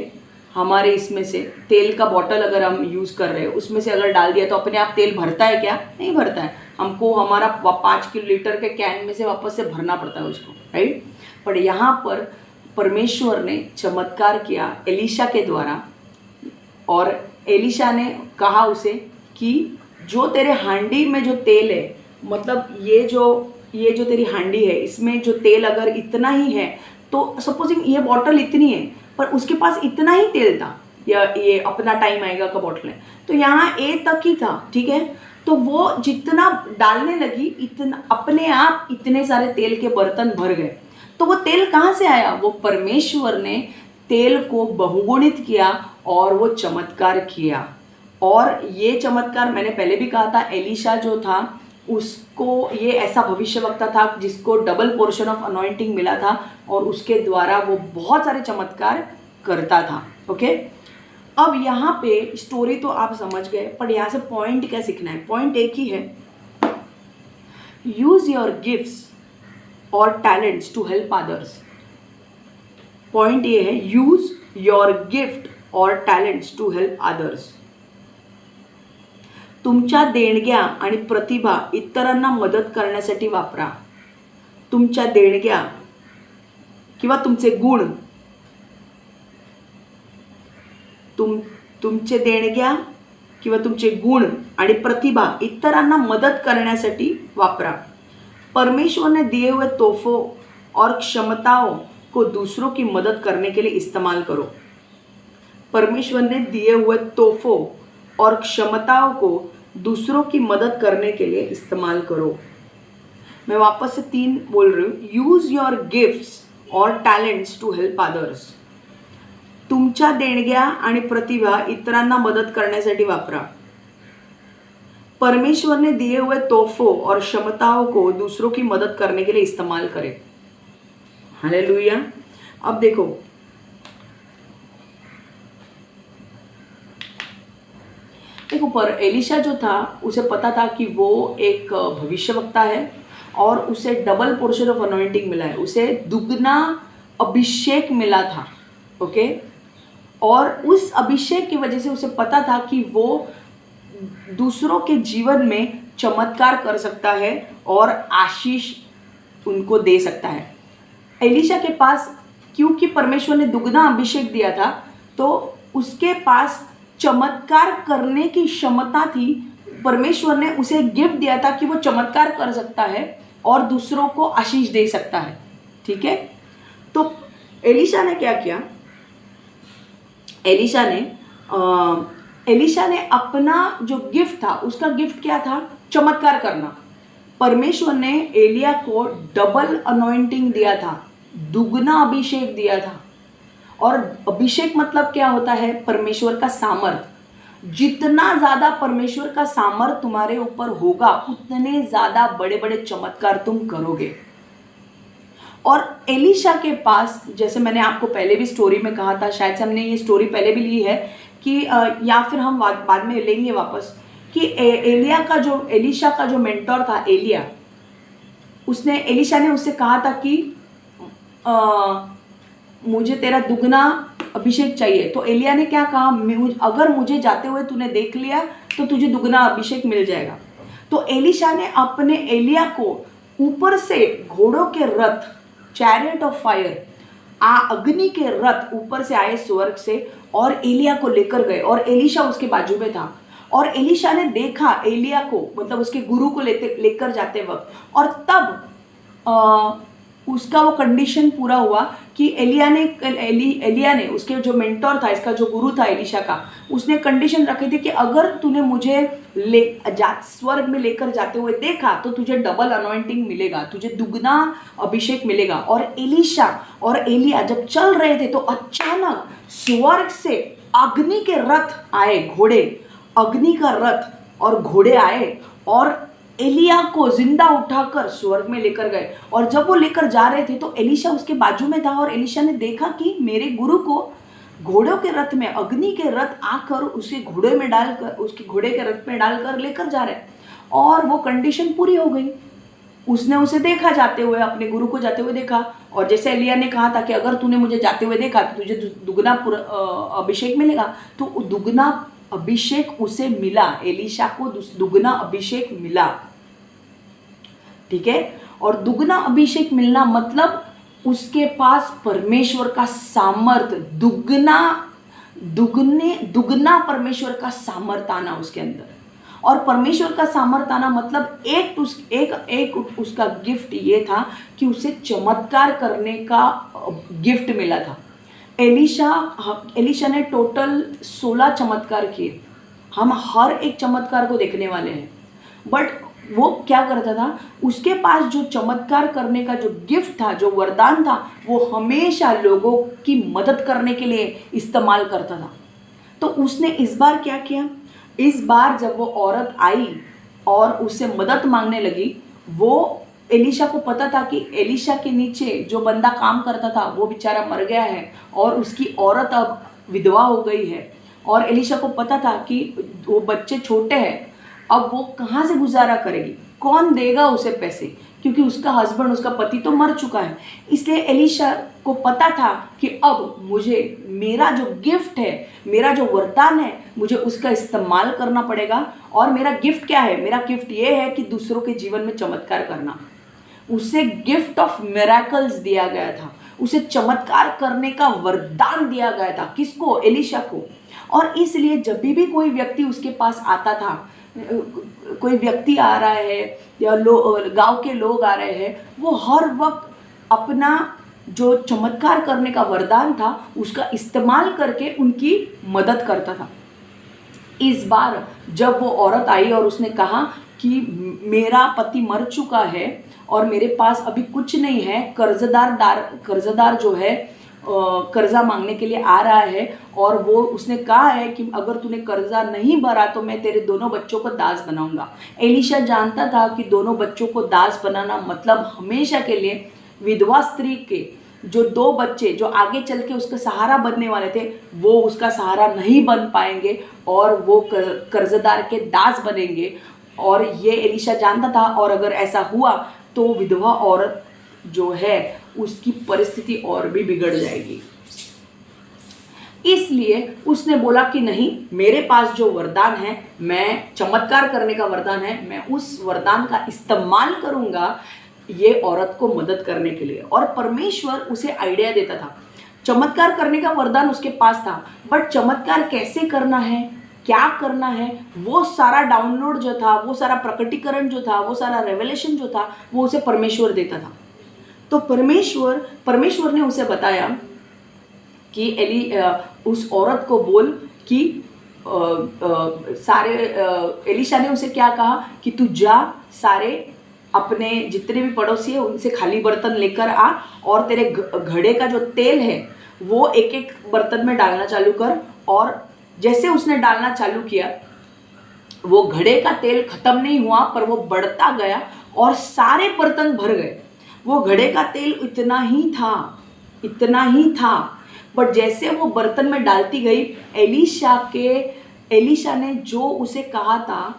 हमारे इसमें से तेल का बॉटल अगर हम यूज़ कर रहे हैं उसमें से अगर डाल दिया तो अपने आप तेल भरता है क्या? नहीं भरता है। हमको हमारा 5 लीटर के कैन में से वापस से भरना पड़ता है उसको, राइट। पर यहाँ पर परमेश्वर ने चमत्कार किया एलीशा के द्वारा, और एलीशा ने कहा उसे कि जो तेरे हांडी में जो तेल है, मतलब ये जो तेरी हांडी है, इसमें जो तेल अगर इतना ही है, तो सपोजिंग ये बॉटल इतनी है पर उसके पास इतना ही तेल था, या ये अपना टाइम आएगा का बॉटल है, तो यहाँ ए तक ही था, ठीक है। तो वो जितना डालने लगी, इतना अपने आप इतने सारे तेल के बर्तन भर गए। तो वो तेल कहाँ से आया? वो परमेश्वर ने तेल को बहुगुणित किया और वो चमत्कार किया। और ये चमत्कार मैंने पहले भी कहा था, एलीशा जो था उसको ये ऐसा भविष्यवक्ता था जिसको डबल पोर्शन ऑफ अनॉइंटिंग मिला था, और उसके द्वारा वो बहुत सारे चमत्कार करता था। ओके, अब यहाँ पे स्टोरी तो आप समझ गए, पर यहाँ से पॉइंट क्या सीखना है? पॉइंट एक ही है, यूज योर गिफ्ट्स और talents to help others. Point ये है, यूज योर गिफ्ट और टॅलेंट्स टू हेल्प अदर्स। तुमच्या देणग्या आणि प्रतिभा इतरांना मदत करण्यासाठी वापरा। तुमच्या देणग्या किंवा तुमचे गुण, तुमचे देणग्या किंवा तुमचे गुण आणि प्रतिभा इतरांना मदत करण्यासाठी वापरा। परमेश्वर ने दिए हुए तोहफों और क्षमताओं को दूसरों की मदद करने के लिए इस्तेमाल करो। परमेश्वर ने दिए हुए तोहफों और क्षमताओं को दूसरों की मदद करने के लिए इस्तेमाल करो। मैं वापस से 3 बोल रही हूँ, यूज योर गिफ्ट्स और टॅलेंट्स टू हेल्प अदर्स। तुमच्या देणग्या आणि प्रतिभा इतरांना मदत करण्यासाठी वापरा। परमेश्वर ने दिए हुए तोहफों और क्षमताओं को दूसरों की मदद करने के लिए इस्तेमाल करें। हालेलुया। अब देखो पर एलीशा जो था उसे पता था कि वो एक भविष्यवक्ता है और उसे डबल पोर्शन ऑफ अनॉइंटिंग मिला है, उसे दुगना अभिषेक मिला था। ओके, और उस अभिषेक की वजह से उसे पता था कि वो दूसरों के जीवन में चमत्कार कर सकता है और आशीष उनको दे सकता है। एलीशा के पास क्योंकि परमेश्वर ने दुगना अभिषेक दिया था, तो उसके पास चमत्कार करने की क्षमता थी। परमेश्वर ने उसे गिफ्ट दिया था कि वो चमत्कार कर सकता है और दूसरों को आशीष दे सकता है। ठीक है, तो एलीशा ने क्या किया? एलीशा ने अपना जो गिफ्ट था, उसका गिफ्ट क्या था? चमत्कार करना। परमेश्वर ने एलिया को डबल अनॉइंटिंग दिया था, दुगना अभिषेक दिया था। और अभिषेक मतलब क्या होता है? परमेश्वर का सामर्थ। जितना ज़्यादा परमेश्वर का सामर्थ तुम्हारे ऊपर होगा, उतने ज़्यादा बड़े बड़े चमत्कार तुम करोगे। और एलीशा के पास, जैसे मैंने आपको पहले भी स्टोरी में कहा था, शायद से हमने ये स्टोरी पहले भी ली है कि या फिर हम बाद में लेंगे वापस, कि एलीशा का जो मेंटोर था एलिया, एलीशा ने उससे कहा था कि मुझे तेरा दुगना अभिषेक चाहिए। तो एलिया ने क्या कहा? अगर मुझे जाते हुए तूने देख लिया तो तुझे दुगना अभिषेक मिल जाएगा। तो एलीशा ने अपने एलिया को ऊपर से घोड़ों के रथ, चैरियट ऑफ फायर, अग्नि के रथ ऊपर से आए स्वर्ग से और एलिया को लेकर गए, और एलीशा उसके बाजू में था। और एलीशा ने देखा एलिया को, मतलब उसके गुरु को लेकर जाते वक्त, और तब उसका वो कंडीशन पूरा हुआ कि एलिया ने उसके जो मेंटोर था, इसका जो गुरु था एलिशा का, उसने कंडीशन रखी थी कि अगर तूने मुझे स्वर्ग में लेकर जाते हुए देखा तो तुझे डबल अनॉइंटिंग मिलेगा, तुझे दुगना अभिषेक मिलेगा। और एलिशा और एलिया जब चल रहे थे तो अचानक स्वर्ग से अग्नि के रथ आए, घोड़े, अग्नि का रथ और घोड़े आए और एलिया को जिंदा उठाकर स्वर्ग में लेकर गए। और जब वो लेकर जा रहे थे तो एलिशा उसके बाजू में था और एलिशा ने देखा कि मेरे गुरु को घोड़ों के रथ में, अग्नि के रथ आकर उसके घोड़े में डालकर, उसके घोड़े के रथ में डालकर लेकर जा रहे हैं। और वो कंडीशन पूरी हो गई। उसने उसे देखा जाते हुए, अपने गुरु को जाते हुए देखा। और जैसे एलिया ने कहा था कि अगर तूने मुझे जाते हुए देखा तो तुझे दुगना अभिषेक मिलेगा, तो दुगना अभिषेक उसे मिला, एलिशा को दुगना अभिषेक मिला। ठीक है। और दुगना अभिषेक मिलना मतलब उसके पास परमेश्वर का सामर्थ, दुगना परमेश्वर का सामर्थ आना उसके अंदर। और परमेश्वर का सामर्थ आना मतलब एक उसका गिफ्ट ये था कि उसे चमत्कार करने का गिफ्ट मिला था। एलिशा ने टोटल 16 चमत्कार किए। हम हर एक चमत्कार को देखने वाले हैं। बट वो क्या करता था, उसके पास जो चमत्कार करने का जो गिफ्ट था, जो वरदान था, वो हमेशा लोगों की मदद करने के लिए इस्तेमाल करता था। तो उसने इस बार क्या किया, इस बार जब वो औरत आई और उससे मदद मांगने लगी, वो एलिशा को पता था कि एलिशा के नीचे जो बंदा काम करता था वो बेचारा मर गया है और उसकी औरत अब विधवा हो गई है। और एलिशा को पता था कि वो बच्चे छोटे हैं, अब वो कहाँ से गुजारा करेगी, कौन देगा उसे पैसे, क्योंकि उसका हस्बैंड, उसका पति तो मर चुका है। इसलिए एलिशा को पता था कि अब मुझे मेरा जो गिफ्ट है, मेरा जो वरदान है, मुझे उसका इस्तेमाल करना पड़ेगा। और मेरा गिफ्ट क्या है, मेरा गिफ्ट ये है कि दूसरों के जीवन में चमत्कार करना। उसे गिफ्ट ऑफ मिरेकल्स दिया गया था, उसे चमत्कार करने का वरदान दिया गया था। किसको? एलिशा को। और इसलिए जब भी कोई व्यक्ति उसके पास आता था, कोई व्यक्ति आ रहा है या गांव के लोग आ रहे हैं, वो हर वक्त अपना जो चमत्कार करने का वरदान था उसका इस्तेमाल करके उनकी मदद करता था। इस बार जब वो औरत आई और उसने कहा कि मेरा पति मर चुका है और मेरे पास अभी कुछ नहीं है, कर्जदार जो है कर्जा मांगने के लिए आ रहा है, और वो उसने कहा है कि अगर तूने कर्जा नहीं भरा तो मैं तेरे दोनों बच्चों को दास बनाऊंगा। एलिशा जानता था कि दोनों बच्चों को दास बनाना मतलब हमेशा के लिए विधवा स्त्री के जो 2 बच्चे जो आगे चल के उसका सहारा बनने वाले थे, वो उसका सहारा नहीं बन पाएंगे और वो कर्जदार के दास बनेंगे। और ये एलिशा जानता था, और अगर ऐसा हुआ तो विधवा औरत जो है उसकी परिस्थिति और भी बिगड़ जाएगी। इसलिए उसने बोला कि नहीं, मेरे पास जो वरदान है, मैं चमत्कार करने का वरदान है, मैं उस वरदान का इस्तेमाल करूंगा ये औरत को मदद करने के लिए। और परमेश्वर उसे आइडिया देता था। चमत्कार करने का वरदान उसके पास था, बट चमत्कार कैसे करना है, क्या करना है, वो सारा डाउनलोड जो था, वो सारा प्रकटीकरण जो था, वो सारा रेवलेशन जो था, वो उसे परमेश्वर देता था। तो परमेश्वर ने उसे बताया कि उस औरत को बोल कि एलिशा ने उसे क्या कहा कि तू जा, सारे अपने जितने भी पड़ोसी है उनसे खाली बर्तन लेकर आ, और तेरे घड़े का जो तेल है वो एक एक बर्तन में डालना चालू कर। और जैसे उसने डालना चालू किया, वो घड़े का तेल खत्म नहीं हुआ पर वो बढ़ता गया और सारे बर्तन भर गए। वो घड़े का तेल इतना ही था, बट जैसे वो बर्तन में डालती गई, एलिशा ने जो उसे कहा था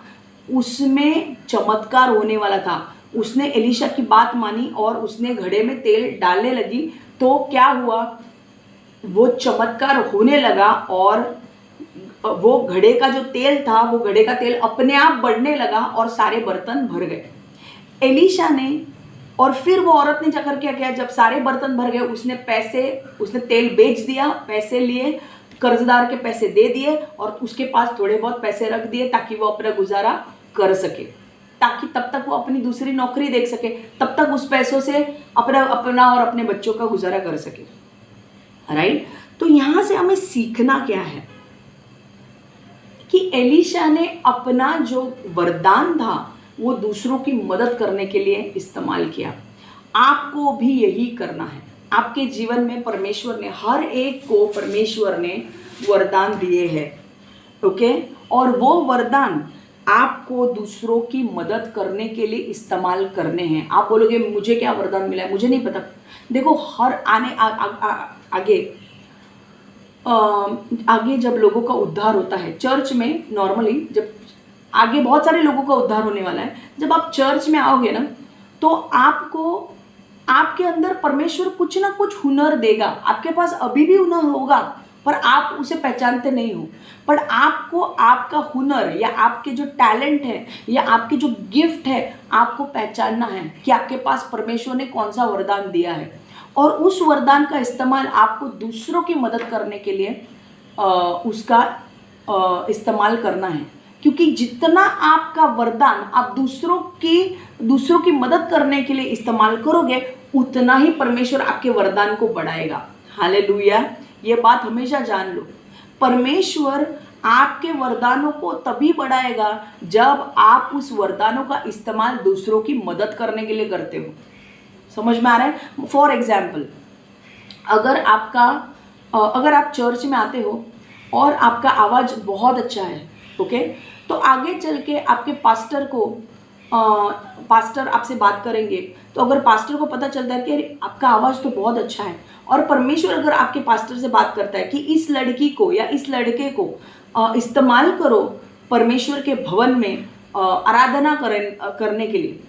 उसमें चमत्कार होने वाला था। उसने एलिशा की बात मानी और उसने घड़े में तेल डालने लगी। तो क्या हुआ, वो चमत्कार होने लगा और वो घड़े का जो तेल था, वो घड़े का तेल अपने आप बढ़ने लगा और सारे बर्तन भर गए। एलिशा ने, और फिर वो औरत ने जाकर क्या किया, जब सारे बर्तन भर गए, उसने तेल बेच दिया, पैसे लिए, कर्जदार के पैसे दे दिए और उसके पास थोड़े बहुत पैसे रख दिए ताकि वो अपना गुजारा कर सके। ताकि तब तक वो अपनी दूसरी नौकरी देख सके, तब तक उस पैसों से अपना और अपने बच्चों का गुजारा कर सके, राइट। तो यहाँ से हमें सीखना क्या है कि एलीशा ने अपना जो वरदान था वो दूसरों की मदद करने के लिए इस्तेमाल किया। आपको भी यही करना है। आपके जीवन में परमेश्वर ने हर एक को परमेश्वर ने वरदान दिए हैं, ओके। और वो वरदान आपको दूसरों की मदद करने के लिए इस्तेमाल करने हैं। आप बोलोगे मुझे क्या वरदान मिला है, मुझे नहीं पता। देखो हर आगे जब लोगों का उद्धार होता है चर्च में, नॉर्मली जब आगे बहुत सारे लोगों का उद्धार होने वाला है, जब आप चर्च में आओगे ना तो आपको आपके अंदर परमेश्वर कुछ ना कुछ हुनर देगा। आपके पास अभी भी हुनर होगा पर आप उसे पहचानते नहीं हो, पर आपको आपका हुनर या आपके जो टैलेंट है या आपके जो गिफ्ट है आपको पहचानना है कि आपके पास परमेश्वर ने कौन सा वरदान दिया है, और उस वरदान का इस्तेमाल आपको दूसरों की मदद करने के लिए उसका इस्तेमाल करना है। क्योंकि जितना आपका वरदान आप दूसरों की मदद करने के लिए इस्तेमाल करोगे उतना ही परमेश्वर आपके वरदान को बढ़ाएगा। हालेलुया, ये बात हमेशा जान लो। परमेश्वर आपके वरदानों को तभी बढ़ाएगा जब आप उस वरदानों का इस्तेमाल दूसरों की मदद करने के लिए करते हो। समझ में आ रहा है? फॉर एग्जाम्पल, अगर आप चर्च में आते हो और आपका आवाज़ बहुत अच्छा है, ओके, तो आगे चल के आपके पास्टर आपसे बात करेंगे, तो अगर पास्टर को पता चलता है कि आपका आवाज़ तो बहुत अच्छा है, और परमेश्वर अगर आपके पास्टर से बात करता है कि इस लड़की को या इस लड़के को इस्तेमाल करो परमेश्वर के भवन में आराधना करने के लिए,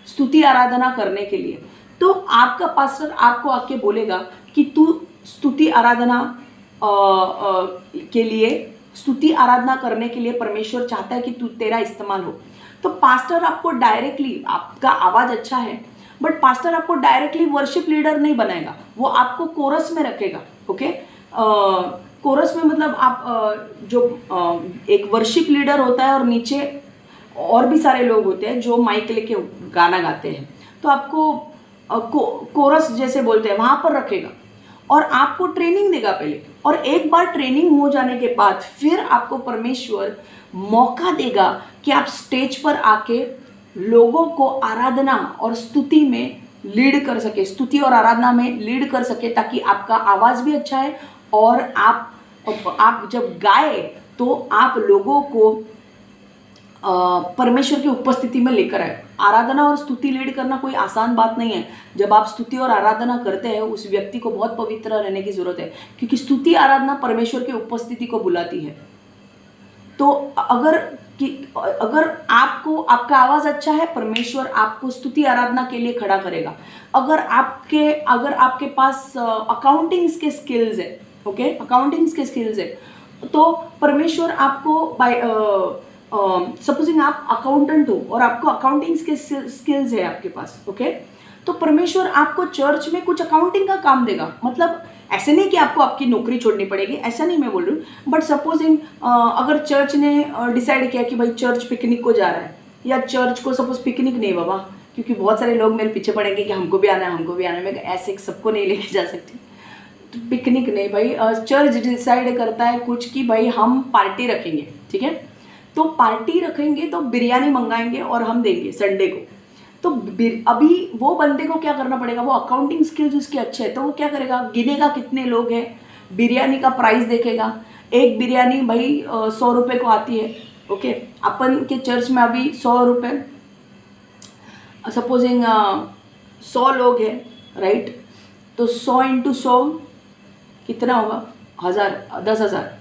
स्तुति आराधना करने के लिए, तो आपका पास्टर आपको आके बोलेगा कि तू स्तुति आराधना करने के लिए परमेश्वर चाहता है कि तेरा इस्तेमाल हो। तो पास्टर आपको डायरेक्टली, आपका आवाज़ अच्छा है बट पास्टर आपको डायरेक्टली वर्शिप लीडर नहीं बनाएगा, वो आपको कोरस में रखेगा, ओके। कोरस में मतलब आप एक वर्शिप लीडर होता है और नीचे और भी सारे लोग होते हैं जो माइक लेके गाना गाते हैं, तो आपको कोरस जैसे बोलते हैं वहाँ पर रखेगा और आपको ट्रेनिंग देगा पहले, और एक बार ट्रेनिंग हो जाने के बाद फिर आपको परमेश्वर मौका देगा कि आप स्टेज पर आके लोगों को आराधना और स्तुति में लीड कर सके, स्तुति और आराधना में लीड कर सके, ताकि आपका आवाज़ भी अच्छा है और आप जब गाए तो आप लोगों को परमेश्वर की उपस्थिति में लेकर आए। आराधना और स्तुति लीड करना कोई आसान बात नहीं है। जब आप स्तुति और आराधना करते हैं उस व्यक्ति को बहुत पवित्र रहने की ज़रूरत है, क्योंकि स्तुति आराधना परमेश्वर की उपस्थिति को बुलाती है। तो अगर आपका आवाज़ अच्छा है, परमेश्वर आपको स्तुति आराधना के लिए खड़ा करेगा। अगर आपके पास अकाउंटिंग्स के स्किल्स है, ओके, अकाउंटिंग्स के स्किल्स है, तो परमेश्वर आपको सपोजिंग आप अकाउंटेंट हो और आपको अकाउंटिंग्स के स्किल्स है आपके पास, ओके, तो परमेश्वर आपको चर्च में कुछ अकाउंटिंग का काम देगा। मतलब ऐसे नहीं कि आपको आपकी नौकरी छोड़नी पड़ेगी, ऐसा नहीं मैं बोल रही हूँ, बट सपोजिंग अगर चर्च ने डिसाइड किया कि भाई चर्च पिकनिक को जा रहा है, या चर्च को सपोज पिकनिक नहीं बाबा, क्योंकि बहुत सारे लोग मेरे पीछे पड़ेंगे कि हमको भी आना है, मैं ऐसे सबको नहीं लेके जा सकती। तो पिकनिक नहीं भाई, चर्च डिसाइड करता है कुछ कि भाई हम पार्टी रखेंगे, ठीक है, तो पार्टी रखेंगे तो बिरयानी मंगाएंगे और हम देंगे संडे को। तो अभी वो बंदे को क्या करना पड़ेगा, वो अकाउंटिंग स्किल्स उसके अच्छे हैं, तो वो क्या करेगा, गिनेगा कितने लोग हैं, बिरयानी का प्राइस देखेगा। एक बिरयानी भाई 100 रुपये को आती है, ओके। अपन के चर्च में अभी 100 रुपये, सपोजिंग 100 लोग हैं, राइट, तो 100 × 100 कितना होगा, 10,000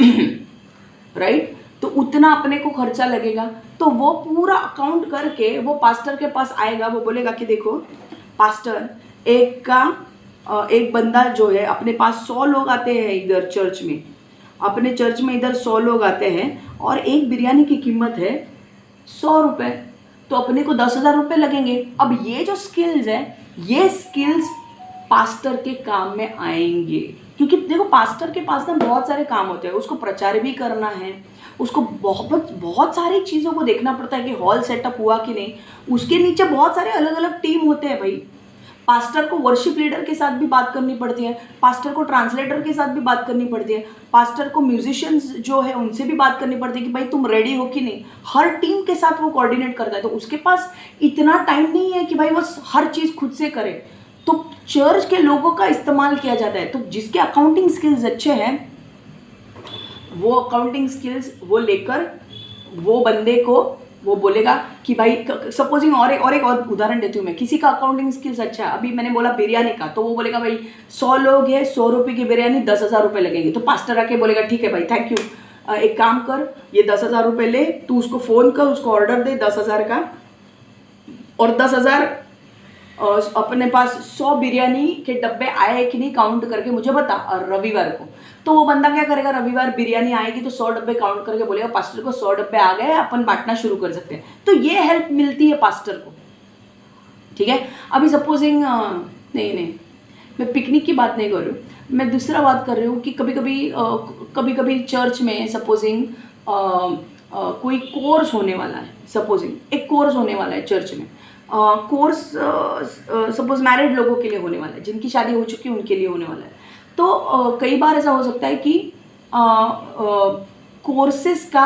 राइट, तो उतना अपने को खर्चा लगेगा। तो वो पूरा अकाउंट करके वो पास्टर के पास आएगा, वो बोलेगा कि देखो पास्टर, एक बंदा जो है अपने पास 100 लोग आते हैं इधर चर्च में, अपने चर्च में इधर 100 लोग आते हैं और एक बिरयानी की कीमत है 100 रुपये, तो अपने को 10,000 रुपये लगेंगे। अब ये जो स्किल्स है, ये स्किल्स पास्टर के काम में आएंगे, क्योंकि देखो पास्टर के पास ना बहुत सारे काम होते हैं, उसको प्रचार भी करना है, उसको बहुत बहुत सारी चीज़ों को देखना पड़ता है कि हॉल सेटअप हुआ कि नहीं। उसके नीचे बहुत सारे अलग अलग टीम होते हैं भाई। पास्टर को वर्शिप लीडर के साथ भी बात करनी पड़ती है, पास्टर को ट्रांसलेटर के साथ भी बात करनी पड़ती है, पास्टर को म्यूजिशियंस जो है उनसे भी बात करनी पड़ती है कि भाई तुम रेडी हो कि नहीं। हर टीम के साथ वो कोऑर्डिनेट करता है, तो उसके पास इतना टाइम नहीं है कि भाई वो हर चीज़ खुद से करे। तो चर्च के लोगों का इस्तेमाल किया जाता है। तो जिसके अकाउंटिंग स्किल्स अच्छे हैं वो अकाउंटिंग स्किल्स वो लेकर वो बंदे को वो बोलेगा कि भाई सपोजिंग और एक उदाहरण देती हूँ मैं। किसी का अकाउंटिंग स्किल्स अच्छा है, अभी मैंने बोला बिरयानी का, तो वो बोलेगा भाई 100 लोग हैं, 100 रुपये की बिरयानी 10,000 रुपये लगेंगे। तो पास्टर आके बोलेगा ठीक है भाई थैंक यू, एक काम कर ये 10,000 रुपये ले, तू उसको फ़ोन कर, उसको ऑर्डर दे 10,000 का, और 10,000 अपने पास 100 बिरयानी के डब्बे आए कि नहीं काउंट करके मुझे बता और रविवार को। तो वो बंदा क्या करेगा, रविवार बिरयानी आएगी तो 100 डब्बे काउंट करके बोलेगा पास्टर को 100 डब्बे आ गए, अपन बांटना शुरू कर सकते हैं। तो ये हेल्प मिलती है पास्टर को, ठीक है। अभी सपोजिंग नहीं मैं पिकनिक की बात नहीं कर रही हूँ, मैं दूसरा बात कर रही हूँ कि कभी कभी चर्च में सपोजिंग कोई कोर्स होने वाला है, सपोजिंग एक कोर्स होने वाला है चर्च में। कोर्स सपोज मैरिड लोगों के लिए होने वाला है, जिनकी शादी हो चुकी है उनके लिए होने वाला है। तो कई बार ऐसा हो सकता है कि कोर्सेस का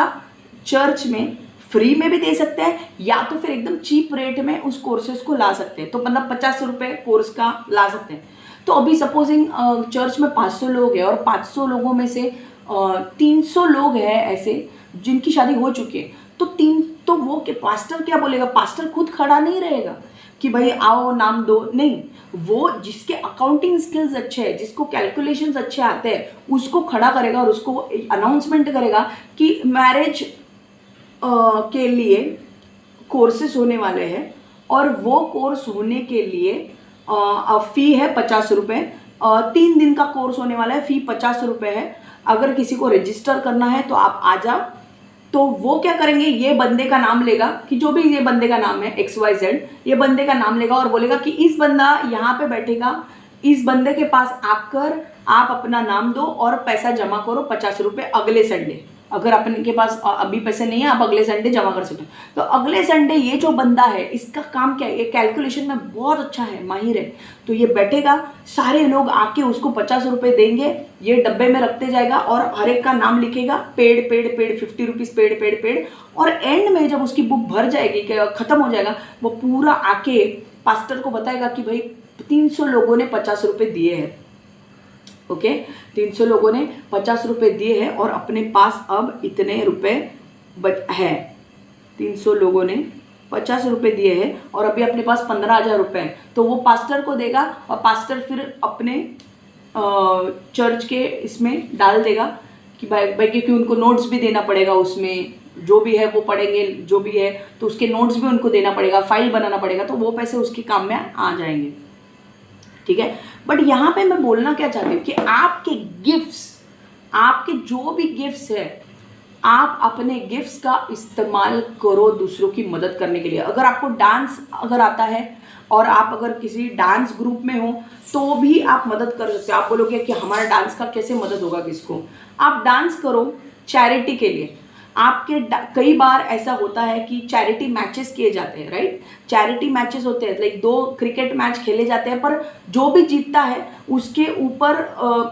चर्च में फ्री में भी दे सकते हैं, या तो फिर एकदम चीप रेट में उस कोर्सेस को ला सकते हैं। तो मतलब 50 रुपये कोर्स का ला सकते हैं। तो अभी सपोजिंग चर्च में 500 लोग हैं और 500 लोगों में से 300 लोग हैं ऐसे जिनकी शादी हो चुकी है। तो वो के पास्टर क्या बोलेगा, पास्टर खुद खड़ा नहीं रहेगा कि भाई आओ नाम दो, नहीं। वो जिसके अकाउंटिंग स्किल्स अच्छे हैं, जिसको कैलकुलेशंस अच्छे आते हैं, उसको खड़ा करेगा और उसको अनाउंसमेंट करेगा कि मैरिज के लिए कोर्सेस होने वाले हैं, और वो कोर्स होने के लिए फ़ी है 50 रुपये। 3 दिन का कोर्स होने वाला है, फ़ी 50 रुपये है। अगर किसी को रजिस्टर करना है तो आप आ जाओ। तो वो क्या करेंगे, ये बंदे का नाम लेगा कि जो भी ये बंदे का नाम है XYZ, ये बंदे का नाम लेगा और बोलेगा कि इस बंदा यहाँ पे बैठेगा, इस बंदे के पास आकर आप अपना नाम दो और पैसा जमा करो 50 रुपये अगले संडे। अगर अपन के पास अभी पैसे नहीं है, आप अगले संडे जमा कर सकते हो। तो अगले संडे ये जो बंदा है इसका काम क्या है, ये कैलकुलेशन में बहुत अच्छा है, माहिर है। तो ये बैठेगा, सारे लोग आके उसको 50 रुपये देंगे, ये डब्बे में रखते जाएगा और हर एक का नाम लिखेगा, पेड 50 रुपीज़ पेड। और एंड में जब उसकी बुक भर जाएगी, ख़त्म हो जाएगा, वो पूरा आके पास्टर को बताएगा कि भाई 300 लोगों ने 50 रुपये दिए हैं। ओके 300 लोगों ने 50 रुपये दिए हैं और अपने पास अब इतने रुपए है। 300 लोगों ने 50 रुपये दिए हैं और अभी अपने पास 15,000 रुपये हैं। तो वो पास्टर को देगा और पास्टर फिर अपने चर्च के इसमें डाल देगा कि भाई क्योंकि उनको नोट्स भी देना पड़ेगा, उसमें जो भी है वो पढ़ेंगे, जो भी है तो उसके नोट्स भी उनको देना पड़ेगा, फाइल बनाना पड़ेगा, तो वो पैसे उसके काम में आ जाएंगे, ठीक है। बट यहाँ पे मैं बोलना क्या चाहती हूँ कि आपके गिफ्ट्स, आपके जो भी गिफ्ट्स है, आप अपने गिफ्ट्स का इस्तेमाल करो दूसरों की मदद करने के लिए। अगर आपको डांस अगर आता है और आप अगर किसी डांस ग्रुप में हो तो भी आप मदद कर सकते हो। आप बोलोगे कि हमारा डांस का कैसे मदद होगा किसको, आप डांस करो चैरिटी के लिए। आपके कई बार ऐसा होता है कि चैरिटी मैचेस किए जाते हैं, राइट। चैरिटी मैचेस होते हैं, लाइक 2 क्रिकेट मैच खेले जाते हैं, पर जो भी जीतता है उसके ऊपर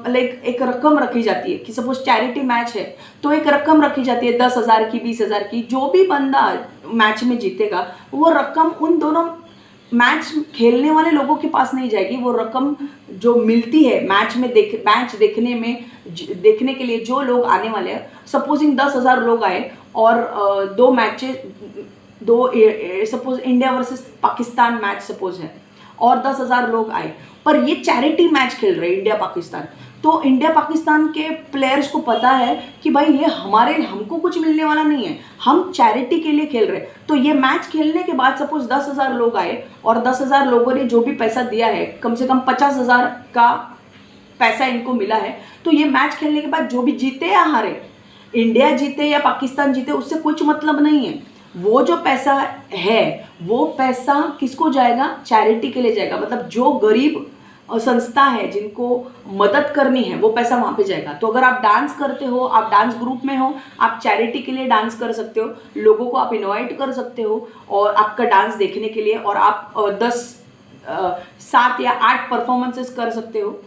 लाइक एक रकम रखी जाती है कि सपोज चैरिटी मैच है तो एक रकम रखी जाती है 10,000 की, 20,000 की। जो भी बंदा मैच में जीतेगा वो रकम उन दोनों मैच खेलने वाले लोगों के पास नहीं जाएगी। वो रकम जो मिलती है मैच में मैच देखने के लिए जो लोग आने वाले हैं, सपोजिंग 10,000 लोग आए और 2 matches suppose India versus Pakistan match suppose है और 10,000 लोग आए, पर ये चैरिटी मैच खेल रहे हैं इंडिया पाकिस्तान। तो इंडिया पाकिस्तान के प्लेयर्स को पता है कि भाई ये हमको कुछ मिलने वाला नहीं है, हम चैरिटी के लिए खेल रहे हैं। तो ये मैच खेलने के बाद सपोज 10,000 लोग आए और 10,000 लोगों ने जो भी पैसा दिया है, कम से कम 50,000 का पैसा इनको मिला है। तो ये मैच खेलने के बाद जो भी जीते या हारे, इंडिया जीते या पाकिस्तान जीते, उससे कुछ मतलब नहीं है। वो जो पैसा है वो पैसा किसको जाएगा, चैरिटी के लिए जाएगा। मतलब जो गरीब संस्था है जिनको मदद करनी है वो पैसा वहाँ पे जाएगा। तो अगर आप डांस करते हो, आप डांस ग्रुप में हो, आप चैरिटी के लिए डांस कर सकते हो, लोगों को आप इनवाइट कर सकते हो और आपका डांस देखने के लिए, और आप 7 या 8 परफॉर्मेंसेस कर सकते हो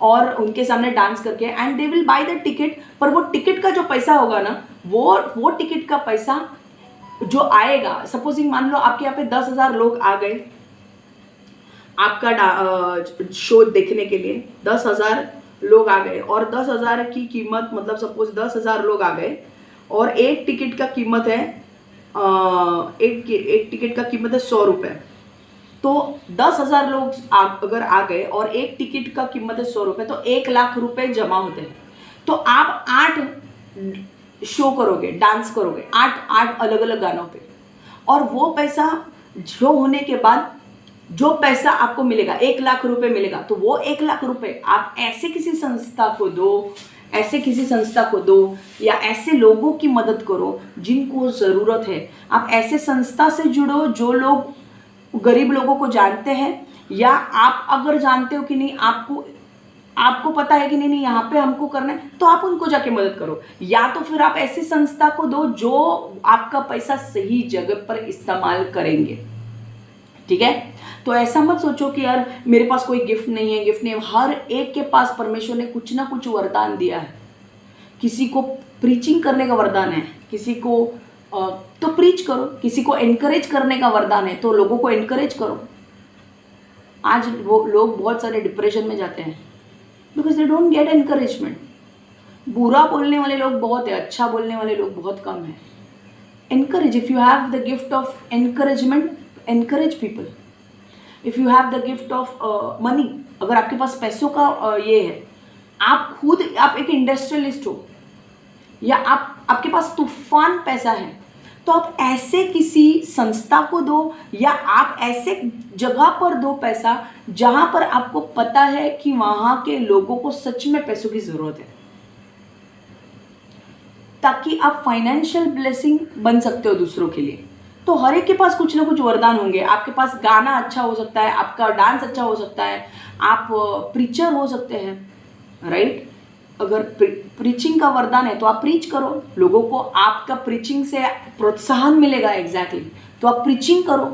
और उनके सामने डांस करके, and they will by the ticket. पर वो टिकट का जो पैसा होगा ना, वो टिकट का पैसा जो आएगा, सपोजिंग मान लो आपके यहाँ पे 10,000 लोग आ गए आपका शो देखने के लिए, 10,000 लोग आ गए और 10,000 की कीमत, मतलब सपोज 10,000 लोग आ गए और एक टिकट का कीमत है एक टिकट का कीमत है 100 रुपये। तो 10,000 लोग अगर आ गए और एक टिकट का कीमत है 100 रुपये, तो 1,00,000 रुपये जमा होते हैं। तो आप 8 शो करोगे, डांस करोगे 8 अलग अलग गानों पे, और वो पैसा जो होने के बाद जो पैसा आपको मिलेगा 1,00,000 रुपये मिलेगा, तो वो 1,00,000 रुपये आप ऐसे किसी संस्था को दो, या ऐसे लोगों की मदद करो जिनको ज़रूरत है। आप ऐसे संस्था से जुड़ो जो लोग गरीब लोगों को जानते हैं, या आप अगर जानते हो कि नहीं, आपको पता है कि नहीं यहाँ पे हमको करना है, तो आप उनको जाके मदद करो। या तो फिर आप ऐसी संस्था को दो जो आपका पैसा सही जगह पर इस्तेमाल करेंगे। ठीक है, तो ऐसा मत सोचो कि यार मेरे पास कोई गिफ्ट नहीं है। हर एक के पास परमेश्वर ने कुछ ना कुछ वरदान दिया है। किसी को प्रीचिंग करने का वरदान है, किसी को तो प्रीच करो, किसी को एनकरेज करने का वरदान है तो लोगों को एनकरेज करो। आज वो लोग बहुत सारे डिप्रेशन में जाते हैं because they don't get encouragement. बुरा बोलने वाले लोग बहुत है, अच्छा बोलने वाले लोग बहुत कम है। Encourage, if you have the gift of encouragement, encourage people. If you have the gift of money, अगर आपके पास पैसों का ये है, आप एक इंडस्ट्रियलिस्ट हो, या आपके पास तूफान पैसा है, तो आप ऐसे किसी संस्था को दो, या आप ऐसे जगह पर दो पैसा जहां पर आपको पता है कि वहां के लोगों को सच में पैसों की ज़रूरत है, ताकि आप फाइनेंशियल ब्लेसिंग बन सकते हो दूसरों के लिए। तो हर एक के पास कुछ ना कुछ वरदान होंगे। आपके पास गाना अच्छा हो सकता है, आपका डांस अच्छा हो सकता है, आप प्रीचर हो सकते हैं, राइट। अगर प्रीचिंग का वरदान है तो आप प्रीच करो, लोगों को आपका प्रीचिंग से प्रोत्साहन मिलेगा। एग्जैक्टली, तो आप प्रीचिंग करो,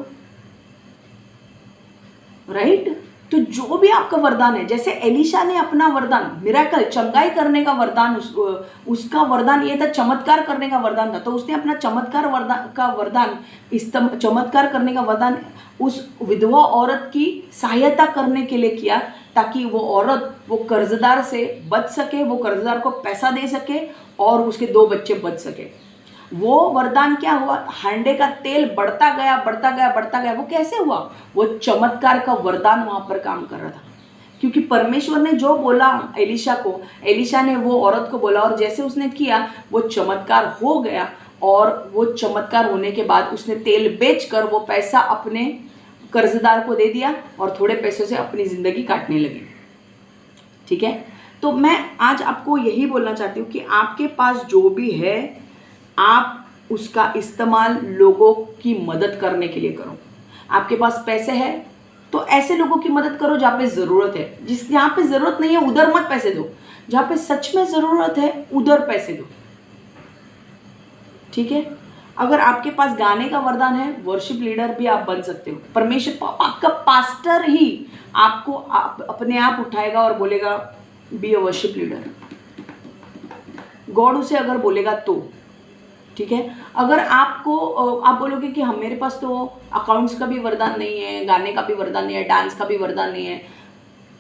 राइट। तो जो भी आपका वरदान है, जैसे एलिशा ने अपना वरदान, मिरेकल, चंगाई करने का वरदान, उसका वरदान ये था, चमत्कार करने का वरदान था। तो उसने अपना चमत्कार करने का वरदान उस विधवा औरत की सहायता करने के लिए किया, ताकि वो औरत वो कर्जदार से बच सके, वो कर्जदार को पैसा दे सके और उसके 2 बच्चे बच सके। वो वरदान क्या हुआ? हांडे का तेल बढ़ता गया। वो कैसे हुआ? वो चमत्कार का वरदान वहां पर काम कर रहा था, क्योंकि परमेश्वर ने जो बोला एलिशा को, एलिशा ने वो औरत को बोला, और जैसे उसने किया वो चमत्कार हो गया। और वो चमत्कार होने के बाद उसने तेल बेचकर वो पैसा अपने कर्जदार को दे दिया और थोड़े पैसों से अपनी ज़िंदगी काटने लगी। ठीक है, तो मैं आज आपको यही बोलना चाहती हूँ कि आपके पास जो भी है आप उसका इस्तेमाल लोगों की मदद करने के लिए करो। आपके पास पैसे हैं तो ऐसे लोगों की मदद करो जहाँ पे ज़रूरत है। जहाँ पे ज़रूरत नहीं है उधर मत पैसे दो, जहाँ पे सच में ज़रूरत है उधर पैसे दो। ठीक है, अगर आपके पास गाने का वरदान है, वर्शिप लीडर भी आप बन सकते हो। परमेश्वर, आपका पास्टर ही आपको अपने आप उठाएगा और बोलेगा be a worship leader. God उसे अगर बोलेगा तो। ठीक है, अगर आप बोलोगे कि हम, मेरे पास तो अकाउंट्स का भी वरदान नहीं है, गाने का भी वरदान नहीं है, डांस का भी वरदान नहीं है,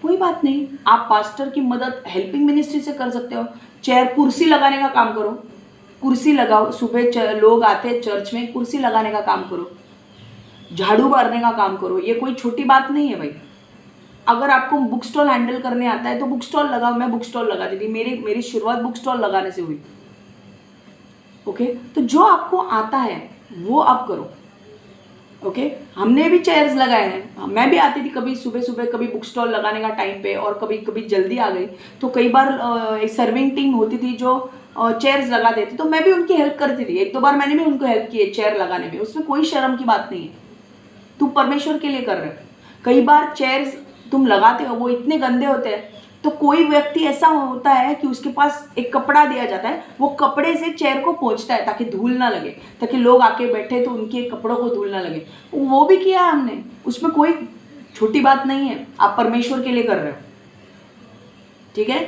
कोई बात नहीं, आप पास्टर की मदद हेल्पिंग मिनिस्ट्री से कर सकते हो। कुर्सी लगाने का काम करो, कुर्सी लगाओ। सुबह लोग आते हैं चर्च में, कुर्सी लगाने का काम करो, झाड़ू मारने का काम करो। ये कोई छोटी बात नहीं है भाई। अगर आपको बुक स्टॉल हैंडल करने आता है तो बुक स्टॉल लगाओ। मैं बुक स्टॉल लगाती थी, मेरी शुरुआत बुक स्टॉल लगाने से हुई। ओके, तो जो आपको आता है वो आप करो। ओके, हमने भी चेयर्स लगाए हैं। मैं भी आती थी कभी सुबह कभी बुक स्टॉल लगाने का टाइम पे, और कभी कभी जल्दी आ गई तो कई बार एक सर्विंग टीम होती थी जो चेयर्स लगा देती, तो मैं भी उनकी हेल्प करती थी। 1-2 बार मैंने भी उनको हेल्प की है चेयर लगाने में। उसमें कोई शर्म की बात नहीं है, तू परमेश्वर के लिए कर रहे हो। कई बार चेयर्स तुम लगाते हो वो इतने गंदे होते हैं। तो कोई व्यक्ति ऐसा होता है कि उसके पास एक कपड़ा दिया जाता है, वो कपड़े से चेयर को पोंछता है ताकि धूल ना लगे, ताकि लोग आके बैठे तो उनके कपड़ों को धूल ना लगे। वो भी किया है हमने, उसमें कोई छोटी बात नहीं है। आप परमेश्वर के लिए कर रहे हो, ठीक है।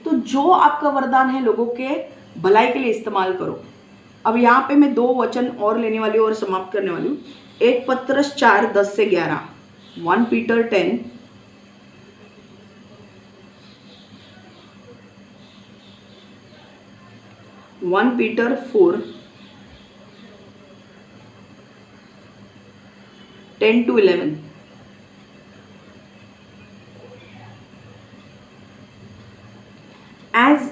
तो जो आपका वरदान है लोगों के भलाई के लिए इस्तेमाल करो। अब यहाँ पे मैं 2 वचन और लेने वाली हूँ और समाप्त करने वाली हूँ। 1 पत्रस 4:10 से 11, 1 Peter 10, 1 Peter 4, 10 to 11। As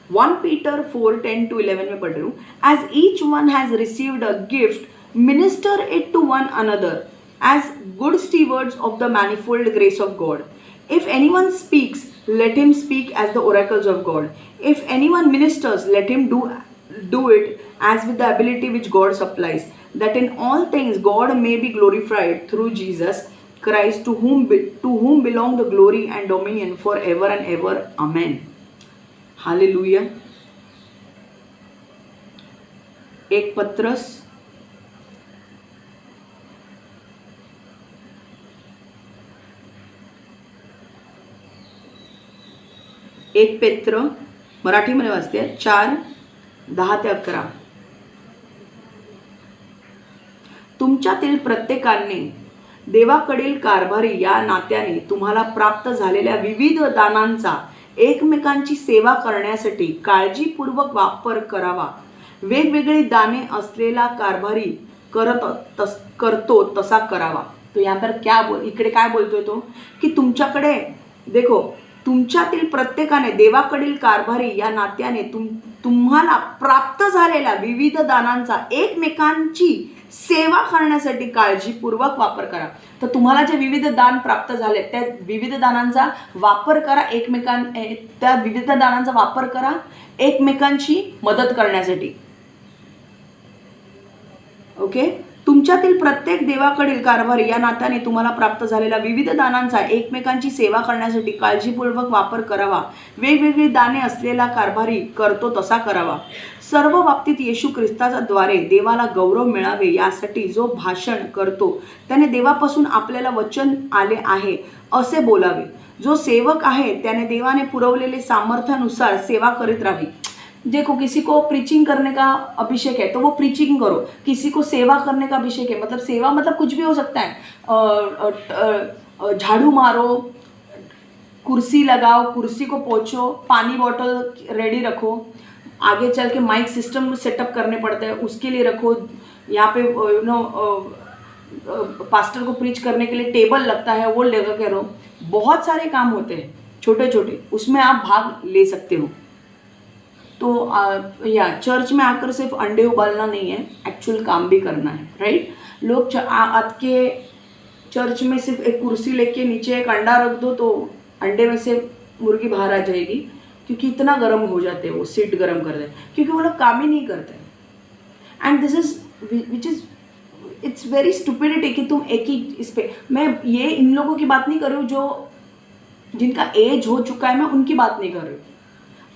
1 Peter 4, 10 to 11 में पढ़ रही हूँ। As each one has received a gift, minister it to one another as good stewards of the manifold grace of God. If anyone speaks, let him speak as the oracles of God. If anyone ministers, let him do it as with the ability which God supplies, that in all things God may be glorified through Jesus Christ, to whom belong the glory and dominion forever and ever. Amen. Hallelujah. 1 पत्रस 1 पेत्र मराठीमध्ये वाचते 4:10 ते 11। तुमच्यातील प्रत्येकाने देवाकडील कारभारी या नात्याने तुम्हाला प्राप्त झालेल्या विविध दानांचा एकमेकांची सेवा करण्यासाठी काळजीपूर्वक वापर करावा। वेगवेगळी दाने असलेला कारभारी करतो तसा करावा। तो यहाँ पर इकडे काय बोलतोय तो, की तुमच्याकडे देखो, तुमच्यातील प्रत्येकाने देवाकडील कारभारी या नात्याने तुम्हाला प्राप्त झालेल्या विविध दानांचा एकमेकांची सेवा करण्यासाठी काळजीपूर्वक वापर करा। तर तुम्हाला जे विविध दान प्राप्त झाले त्या विविध दानांचा वापर करा, त्या विविध दानांचा वापर करा एकमेकांची मदत करण्यासाठी। ओके, तुमच्यातील प्रत्येक देवाकडील कारभारी या नात्याने तुम्हाला प्राप्त झालेल्या विविध दानांचा एकमेकांची सेवा करण्यासाठी काळजीपूर्वक वापर करावा। वेगवेगळी दाने असलेला कारभारी करतो तसा करावा। सर्व बाबतीत येशू ख्रिस्ताच्या द्वारे देवाला गौरव मिळावे यासाठी जो भाषण करतो त्याने देवापासून आपल्याला वचन आले आहे असे बोलावे। जो सेवक आहे त्याने देवाने पुरवलेले सामर्थ्यानुसार सेवा करीत राहावी। देखो, किसी को प्रीचिंग करने का अभिषेक है तो वो प्रीचिंग करो, किसी को सेवा करने का अभिषेक है, मतलब सेवा मतलब कुछ भी हो सकता है। झाड़ू मारो, कुर्सी लगाओ, कुर्सी को पोंछो, पानी बॉटल रेडी रखो, आगे चल के माइक सिस्टम सेटअप करने पड़ते हैं उसके लिए रखो। यहाँ पे पास्टर को प्रीच करने के लिए टेबल लगता है वो लगा के रहो। बहुत सारे काम होते हैं छोटे छोटे, उसमें आप भाग ले सकते हो। तो चर्च में आकर सिर्फ अंडे उबालना नहीं है, एक्चुअल काम भी करना है, राइट। लोग आपके चर्च में सिर्फ एक कुर्सी लेके नीचे एक अंडा रख दो तो अंडे में से मुर्गी बाहर आ जाएगी, क्योंकि इतना गर्म हो जाते हैं, वो सीट गर्म कर दें, क्योंकि वो लोग काम ही नहीं करते। And this is which is it's very stupidity कि तुम एक ही इस पे, मैं ये इन लोगों की बात नहीं कर रही हूँ जो जिनका एज हो चुका है, मैं उनकी बात नहीं कर रही हूँ,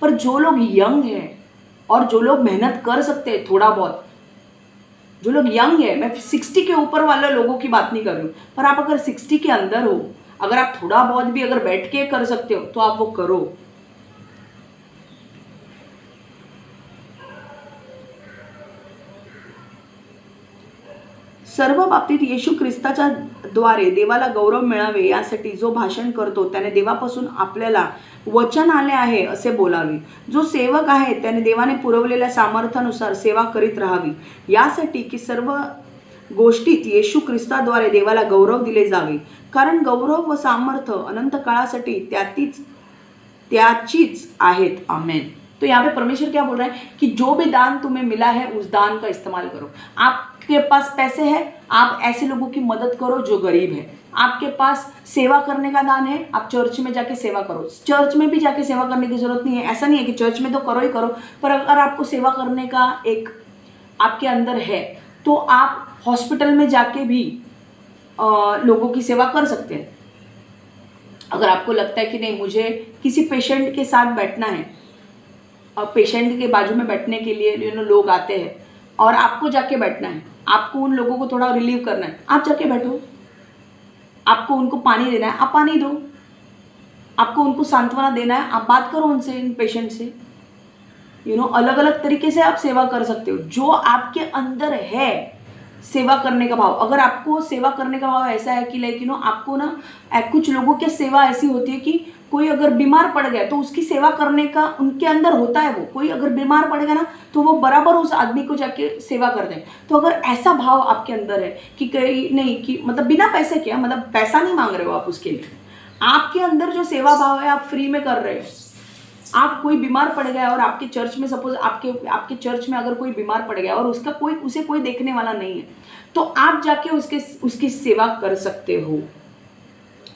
पर जो लोग यंग हैं और जो लोग मेहनत कर सकते हैं थोड़ा बहुत, जो लोग यंग है, मैं 60 के ऊपर वाले लोगों की बात नहीं कर रही हूँ, पर आप अगर 60 के अंदर हो, अगर आप थोड़ा बहुत भी अगर बैठ के कर सकते हो तो आप वो करो। सर्व बाबतीत येशू ख्रिस्ताच्या द्वारे देवाला गौरव मिळावे यासाठी जो भाषण करतो त्याने देवापासून आपल्याला वचन आले आहे असे बोलावे। जो सेवक आहे त्याने देवाने पुरवलेल्या सामर्थ्यानुसार सेवा करीत राहावी, यासाठी की सर्व गोष्टीत येशू ख्रिस्ताद्वारे देवाला गौरव दिले जावे, कारण गौरव व सामर्थ्य अनंत काळासाठी त्याचीच आहेत। आमेन। तो यहाँ पे परमेश्वर क्या बोल रहा है कि जो भी दान तुम्हें मिला है उस दान का इस्तेमाल करो। आपके पास पैसे हैं, आप ऐसे लोगों की मदद करो जो गरीब है। आपके पास सेवा करने का दान है, आप चर्च में जाके सेवा करो। चर्च में भी जाके सेवा करने की ज़रूरत नहीं है, ऐसा नहीं है कि चर्च में तो करो ही करो, पर अगर आपको सेवा करने का एक आपके अंदर है तो आप हॉस्पिटल में जाके भी लोगों की सेवा कर सकते हैं। अगर आपको लगता है कि नहीं मुझे किसी पेशेंट के साथ बैठना है और पेशेंट के बाजू में बैठने के लिए लोग आते हैं और आपको जाके बैठना है, आपको उन लोगों को थोड़ा रिलीव करना है, आप जाके बैठो। आपको उनको पानी देना है, आप पानी दो। आपको उनको सांत्वना देना है, आप बात करो उनसे, इन पेशेंट से। अलग अलग तरीके से आप सेवा कर सकते हो। जो आपके अंदर है सेवा करने का भाव, अगर आपको सेवा करने का भाव ऐसा है कि आपको ना कुछ लोगों की सेवा ऐसी होती है कि कोई अगर बीमार पड़ गया तो उसकी सेवा करने का उनके अंदर होता है। वो कोई अगर बीमार पड़ गया ना तो वो बराबर उस आदमी को जाके सेवा करते हैं। तो अगर ऐसा भाव आपके अंदर है कि कहीं नहीं कि मतलब बिना पैसे क्या, मतलब पैसा नहीं मांग रहे हो आप उसके लिए, आपके अंदर जो सेवा भाव है आप फ्री में कर रहे हो। आप कोई बीमार पड़ गया और आपके चर्च में सपोज आपके चर्च में अगर कोई बीमार पड़ गया और उसे कोई देखने वाला नहीं है, तो आप जाके उसकी सेवा कर सकते हो।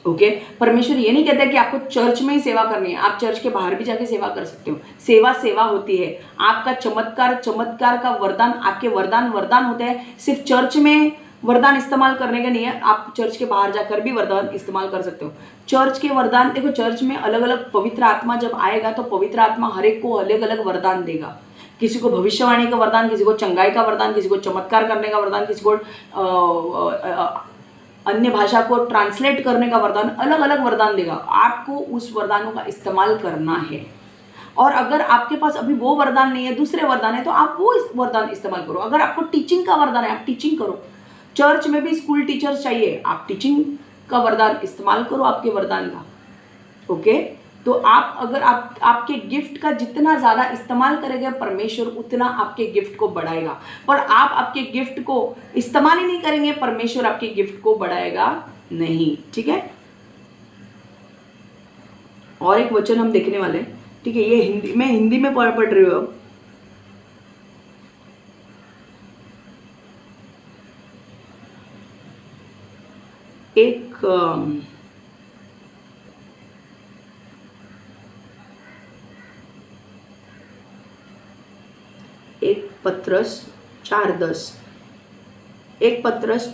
ओके, परमेश्वर ये नहीं कहता कि आपको चर्च में ही सेवा करनी है, आप चर्च के बाहर भी जाके सेवा कर सकते हो। सेवा होती है। आपका चमत्कार का वरदान, आपके वरदान होते हैं। सिर्फ चर्च में वरदान इस्तेमाल करने का नहीं है, आप चर्च के बाहर जाकर भी वरदान इस्तेमाल कर सकते हो। चर्च के वरदान देखो, चर्च में अलग अलग पवित्र आत्मा जब आएगा तो पवित्र आत्मा हर एक को अलग अलग वरदान देगा। किसी को भविष्यवाणी का वरदान, किसी को चंगाई का वरदान, किसी को चमत्कार करने का वरदान, किसी को अन्य भाषा को ट्रांसलेट करने का वरदान, अलग अलग वरदान देगा। आपको उस वरदानों का इस्तेमाल करना है। और अगर आपके पास अभी वो वरदान नहीं है, दूसरे वरदान है, तो आप वो वरदान इस्तेमाल करो। अगर आपको टीचिंग का वरदान है, आप टीचिंग करो। चर्च में भी स्कूल टीचर्स चाहिए, आप टीचिंग का वरदान इस्तेमाल करो आपके वरदान का। ओके, तो आप अगर आपके गिफ्ट का जितना ज़्यादा इस्तेमाल करेंगे परमेश्वर उतना आपके गिफ्ट को बढ़ाएगा। पर आप आपके गिफ्ट को इस्तेमाल ही नहीं करेंगे, परमेश्वर आपके गिफ्ट को बढ़ाएगा नहीं। ठीक है, और एक वचन हम देखने वाले हैं। ठीक है, ये हिंदी में पढ़ रही हूँ। एक पत्रस 4:10, 1 पत्रस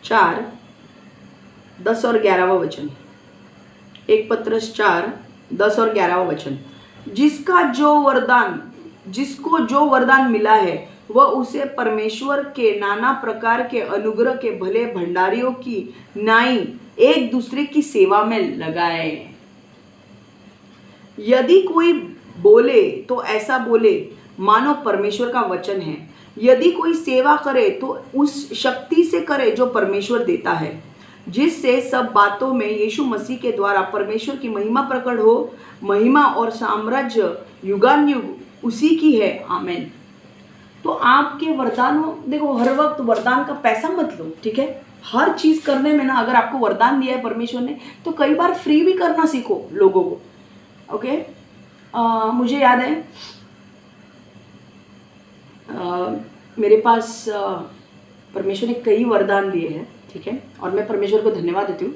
4:10 और 11वां वचन। 1 पत्रस 4:10 और 11वां वचन। जिसको जो वरदान मिला है वह उसे परमेश्वर के नाना प्रकार के अनुग्रह के भले भंडारियों की नाई एक दूसरे की सेवा में लगाए। यदि कोई बोले तो ऐसा बोले मानो परमेश्वर का वचन है। यदि कोई सेवा करे तो उस शक्ति से करे जो परमेश्वर देता है, जिससे सब बातों में यीशु मसीह के द्वारा परमेश्वर की महिमा प्रकट हो। महिमा और साम्राज्य युगानुयुग उसी की है, आमीन। तो आपके वरदानों, देखो हर वक्त वरदान का पैसा मत लो। ठीक है, हर चीज़ करने में ना, अगर आपको वरदान दिया है परमेश्वर ने तो कई बार फ्री भी करना सीखो लोगों को। ओके, मुझे याद है मेरे पास परमेश्वर ने कई वरदान दिए हैं। ठीक है, और मैं परमेश्वर को धन्यवाद देती हूँ।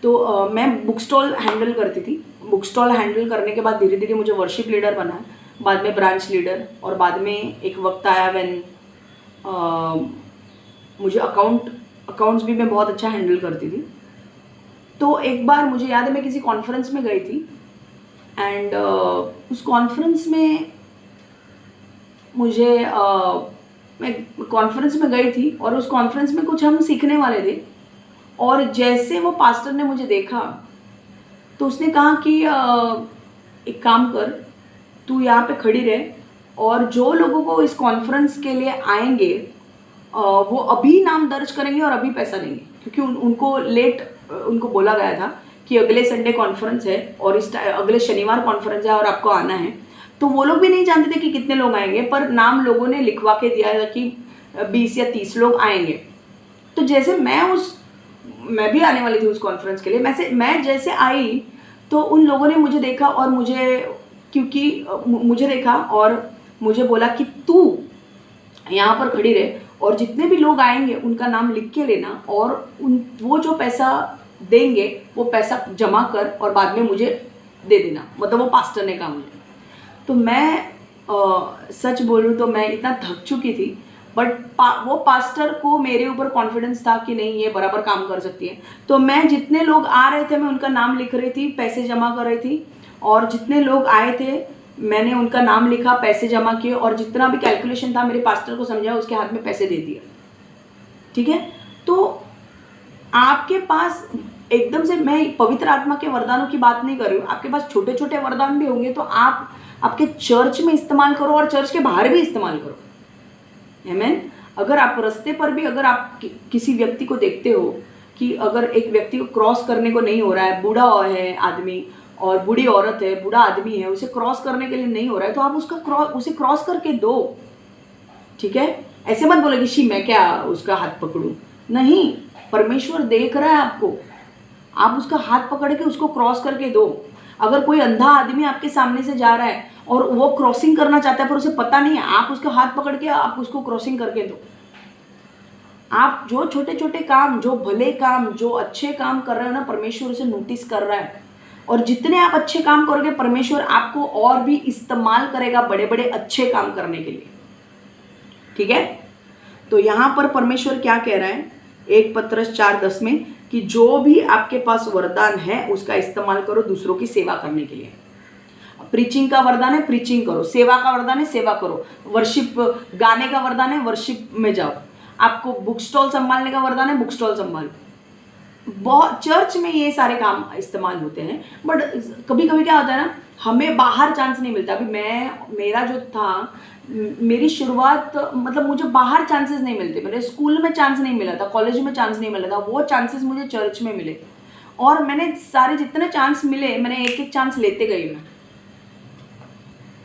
तो मैं बुक स्टॉल हैंडल करती थी। बुक स्टॉल हैंडल करने के बाद धीरे धीरे मुझे वर्शिप लीडर बना, बाद में ब्रांच लीडर, और बाद में एक वक्त आया व्हेन मुझे अकाउंट्स भी मैं बहुत अच्छा हैंडल करती थी। तो एक बार मुझे याद है मैं किसी कॉन्फ्रेंस में गई थी एंड उस कॉन्फ्रेंस में मैं कॉन्फ्रेंस में गई थी और उस कॉन्फ्रेंस में कुछ हम सीखने वाले थे। और जैसे वो पास्टर ने मुझे देखा तो उसने कहा कि एक काम कर, तू यहाँ पे खड़ी रहे और जो लोगों को इस कॉन्फ्रेंस के लिए आएंगे वो अभी नाम दर्ज करेंगे और अभी पैसा लेंगे, क्योंकि उनको बोला गया था कि अगले संडे कॉन्फ्रेंस है और अगले शनिवार कॉन्फ्रेंस है और आपको आना है। तो वो लोग भी नहीं जानते थे कि कितने लोग आएंगे, पर नाम लोगों ने लिखवा के दिया था कि 20 या 30 लोग आएंगे। तो जैसे मैं भी आने वाली थी उस कॉन्फ्रेंस के लिए, मैं जैसे आई तो उन लोगों ने मुझे देखा और मुझे देखा और मुझे बोला कि तू यहाँ पर खड़ी रहे और जितने भी लोग आएंगे उनका नाम लिख के लेना और वो जो पैसा देंगे वो पैसा जमा कर और बाद में मुझे दे देना। मतलब वो पास्टर ने कहा मुझे। तो मैं सच बोलूँ तो मैं इतना थक चुकी थी बट वो पास्टर को मेरे ऊपर कॉन्फिडेंस था कि नहीं ये बराबर काम कर सकती है। तो मैं जितने लोग आ रहे थे मैं उनका नाम लिख रही थी, पैसे जमा कर रही थी, और जितने लोग आए थे मैंने उनका नाम लिखा, पैसे जमा किए, और जितना भी कैलकुलेशन था मेरे पास्टर को समझाया, उसके हाथ में पैसे दे दिए। ठीक है, तो आपके पास एकदम से, मैं पवित्र आत्मा के वरदानों की बात नहीं कर रही हूँ, आपके पास छोटे छोटे वरदान भी होंगे तो आप आपके चर्च में इस्तेमाल करो और चर्च के बाहर भी इस्तेमाल करो। आमीन। अगर आप रास्ते पर भी, अगर आप किसी व्यक्ति को देखते हो कि अगर एक व्यक्ति को क्रॉस करने को नहीं हो रहा है, बूढ़ा है आदमी और बूढ़ी औरत है, बूढ़ा आदमी है, उसे क्रॉस करने के लिए नहीं हो रहा है, तो आप उसे क्रॉस करके दो। ठीक है, ऐसे मत बोले कि शी मैं क्या उसका हाथ पकड़ूं। नहीं, परमेश्वर देख रहा है आपको, आप उसका हाथ पकड़ के उसको क्रॉस करके दो। अगर कोई अंधा आदमी आपके सामने से जा रहा है और वो क्रॉसिंग करना चाहता है पर उसे पता नहीं है, आप उसका हाथ पकड़ के आप उसको क्रॉसिंग करके दो। आप जो छोटे छोटे काम, जो भले काम, जो अच्छे काम कर रहे हो ना, परमेश्वर उसे नोटिस कर रहा है, और जितने आप अच्छे काम करोगे परमेश्वर आपको और भी इस्तेमाल करेगा बड़े बड़े अच्छे काम करने के लिए। ठीक है, तो यहाँ पर परमेश्वर क्या कह रहा है 1 पत्रस 4:10 में कि जो भी आपके पास वरदान है उसका इस्तेमाल करो दूसरों की सेवा करने के लिए। प्रीचिंग का वरदान है, प्रीचिंग करो। सेवा का वरदान है, सेवा करो। वर्शिप, गाने का वरदान है, वर्शिप में जाओ। आपको बुक स्टॉल संभालने का वरदान है, बुक स्टॉल संभालो। बहुत चर्च में ये सारे काम इस्तेमाल होते हैं, बट कभी कभी क्या होता है ना, हमें बाहर चांस नहीं मिलता। अभी मेरा जो था, मेरी शुरुआत, मतलब मुझे बाहर चांसेस नहीं मिलते। मेरे स्कूल में चांस नहीं मिला था, कॉलेज में चांस नहीं मिला था, वो चांसेस मुझे चर्च में मिले, और मैंने सारे जितने चांस मिले मैंने एक एक चांस लेते गई मैं।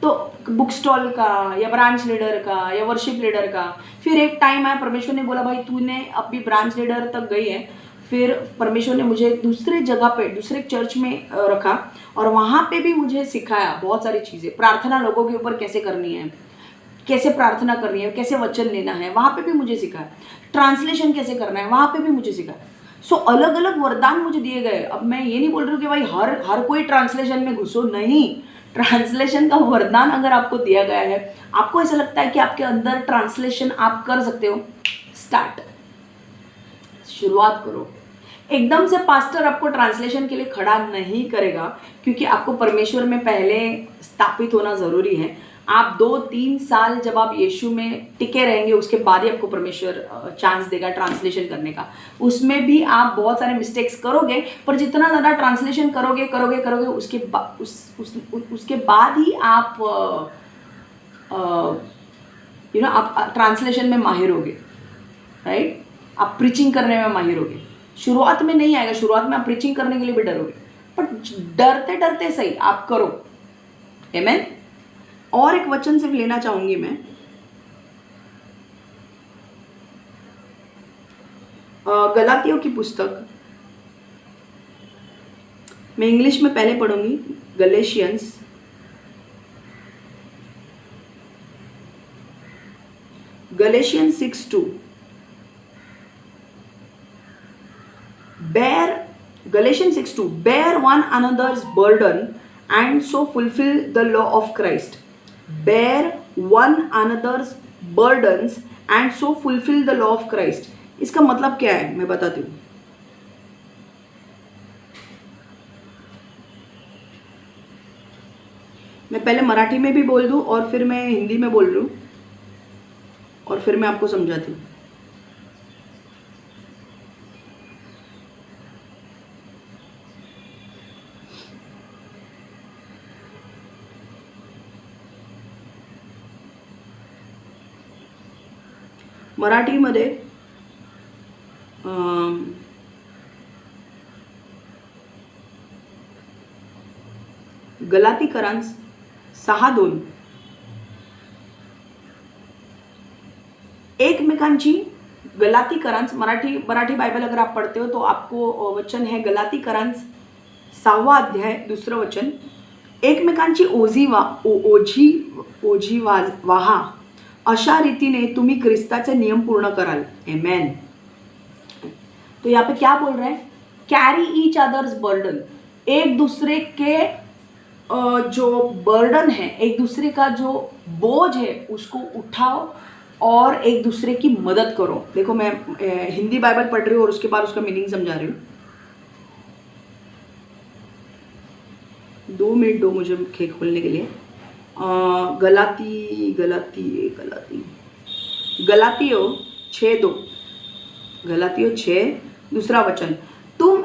तो बुक स्टॉल का, या ब्रांच लीडर का, या वर्शिप लीडर का। फिर एक टाइम आया, परमेश्वर ने बोला भाई तूने अभी ब्रांच लीडर तक गई है। फिर परमेश्वर ने मुझे दूसरे जगह पे, दूसरे चर्च में रखा, और वहाँ पे भी मुझे सिखाया बहुत सारी चीज़ें। प्रार्थना लोगों के ऊपर कैसे करनी है, कैसे प्रार्थना करनी है, कैसे वचन लेना है, वहाँ पे भी मुझे सिखाया। ट्रांसलेशन कैसे करना है, वहाँ पे भी मुझे सिखाया। सो अलग अलग वरदान मुझे दिए गए। अब मैं ये नहीं बोल रही हूँ कि भाई हर कोई ट्रांसलेशन में घुसो, नहीं। ट्रांसलेशन का वरदान अगर आपको दिया गया है, आपको ऐसा लगता है कि आपके अंदर ट्रांसलेशन आप कर सकते हो, स्टार्ट, शुरुआत करो। एकदम से पास्टर आपको ट्रांसलेशन के लिए खड़ा नहीं करेगा, क्योंकि आपको परमेश्वर में पहले स्थापित होना ज़रूरी है। आप 2-3 साल जब आप यीशु में टिके रहेंगे, उसके बाद ही आपको परमेश्वर चांस देगा ट्रांसलेशन करने का। उसमें भी आप बहुत सारे मिस्टेक्स करोगे, पर जितना ज़्यादा ट्रांसलेशन करोगे उसके बाद ही आप आप ट्रांसलेशन में माहिर होगे, राइट। आप प्रीचिंग करने में माहिर होगे। शुरुआत में नहीं आएगा, शुरुआत में आप प्रीचिंग करने के लिए भी डरोगे, पर डरते डरते सही आप करो। आमीन। और एक वचन सिर्फ लेना चाहूंगी मैं, गलातियों की पुस्तक, मैं इंग्लिश में पहले पढ़ूंगी। Galatians Galatians 6:2, Galatians 6:2, bear one another's burden and so fulfill the law of Christ. Bear one another's burdens and so fulfill the law of Christ. इसका मतलब क्या है मैं बताती हूँ। मैं पहले मराठी में भी बोल दूँ और फिर मैं हिंदी में बोल रही हूँ, और फिर मैं आपको समझाती हूँ। मराठीमध्ये गलातीकरांस 6:2 एकमेकांची, गलातीकरांस, मराठी बाइबल अगर आप पढ़ते हो तो आपको वचन है गलातीकरांस 6वां अध्याय 2रं वचन, एकमेकांची ओझी वाहा, अशा रीतीने तुम्ही ख्रिस्ताचे नियम पूर्ण कराल। आमेन। तो यहाँ पे क्या बोल रहे हैं, कैरी ईच अदर्स बर्डन, एक दूसरे के जो बर्डन है, एक दूसरे का जो बोझ है उसको उठाओ और एक दूसरे की मदद करो। देखो मैं हिंदी बाइबल पढ़ रही हूँ और उसके बाद उसका मीनिंग समझा रही हूँ। 2 मिनट दो मुझे खोलने के लिए। गलातियों 6:2, गलातियों 6 दूसरा वचन, तुम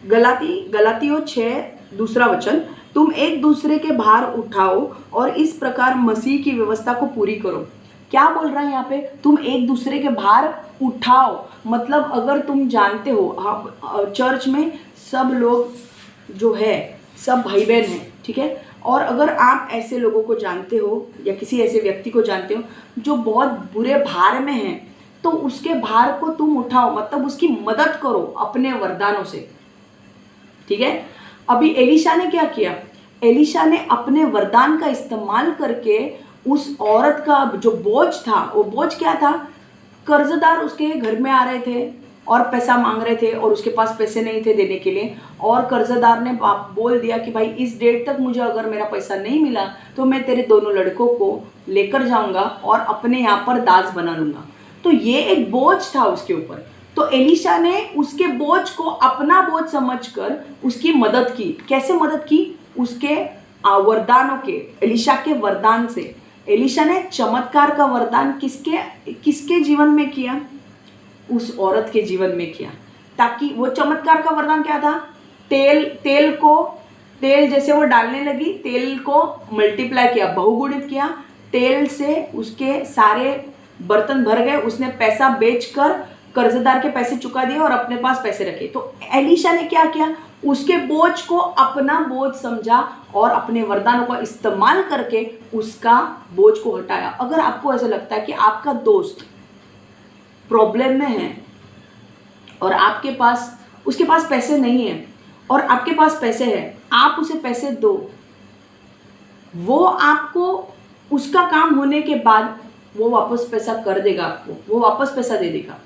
गलातियों 6 दूसरा वचन, तुम एक दूसरे के भार उठाओ और इस प्रकार मसीह की व्यवस्था को पूरी करो। क्या बोल रहा है यहाँ पे? तुम एक दूसरे के भार उठाओ, मतलब अगर तुम जानते हो चर्च में सब लोग जो है सब भाई बहन हैं, ठीक है, और अगर आप ऐसे लोगों को जानते हो या किसी ऐसे व्यक्ति को जानते हो जो बहुत बुरे भार में है, तो उसके भार को तुम उठाओ, मतलब उसकी मदद करो अपने वरदानों से, ठीक है। अभी एलीशा ने क्या किया? एलीशा ने अपने वरदान का इस्तेमाल करके उस औरत का जो बोझ था, वो बोझ क्या था? कर्जदार उसके घर में आ रहे थे और पैसा मांग रहे थे और उसके पास पैसे नहीं थे देने के लिए, और कर्जदार ने बोल दिया कि भाई इस डेट तक मुझे अगर मेरा पैसा नहीं मिला तो मैं तेरे दोनों लड़कों को लेकर जाऊंगा और अपने यहाँ पर दास बना लूंगा। तो ये एक बोझ था उसके ऊपर। तो एलीशा ने उसके बोझ को अपना बोझ समझकर उसकी मदद की। कैसे मदद की? उसके वरदानों के, एलीशा के वरदान से। एलीशा ने चमत्कार का वरदान किसके जीवन में किया? उस औरत के जीवन में किया। ताकि वो चमत्कार का वरदान क्या था? तेल जैसे वो डालने लगी, तेल को मल्टीप्लाई किया, बहुगुणित किया, तेल से उसके सारे बर्तन भर गए। उसने पैसा बेचकर कर्जदार के पैसे चुका दिए और अपने पास पैसे रखे। तो एलीशा ने क्या किया? उसके बोझ को अपना बोझ समझा और अपने वरदानों का इस्तेमाल करके उसका बोझ को हटाया। अगर आपको ऐसा लगता है कि आपका दोस्त प्रॉब्लम में है और उसके पास पैसे नहीं है और आपके पास पैसे हैं, आप उसे पैसे दो, वो आपको उसका काम होने के बाद वो वापस पैसा कर देगा, आपको वो वापस पैसा दे देगा।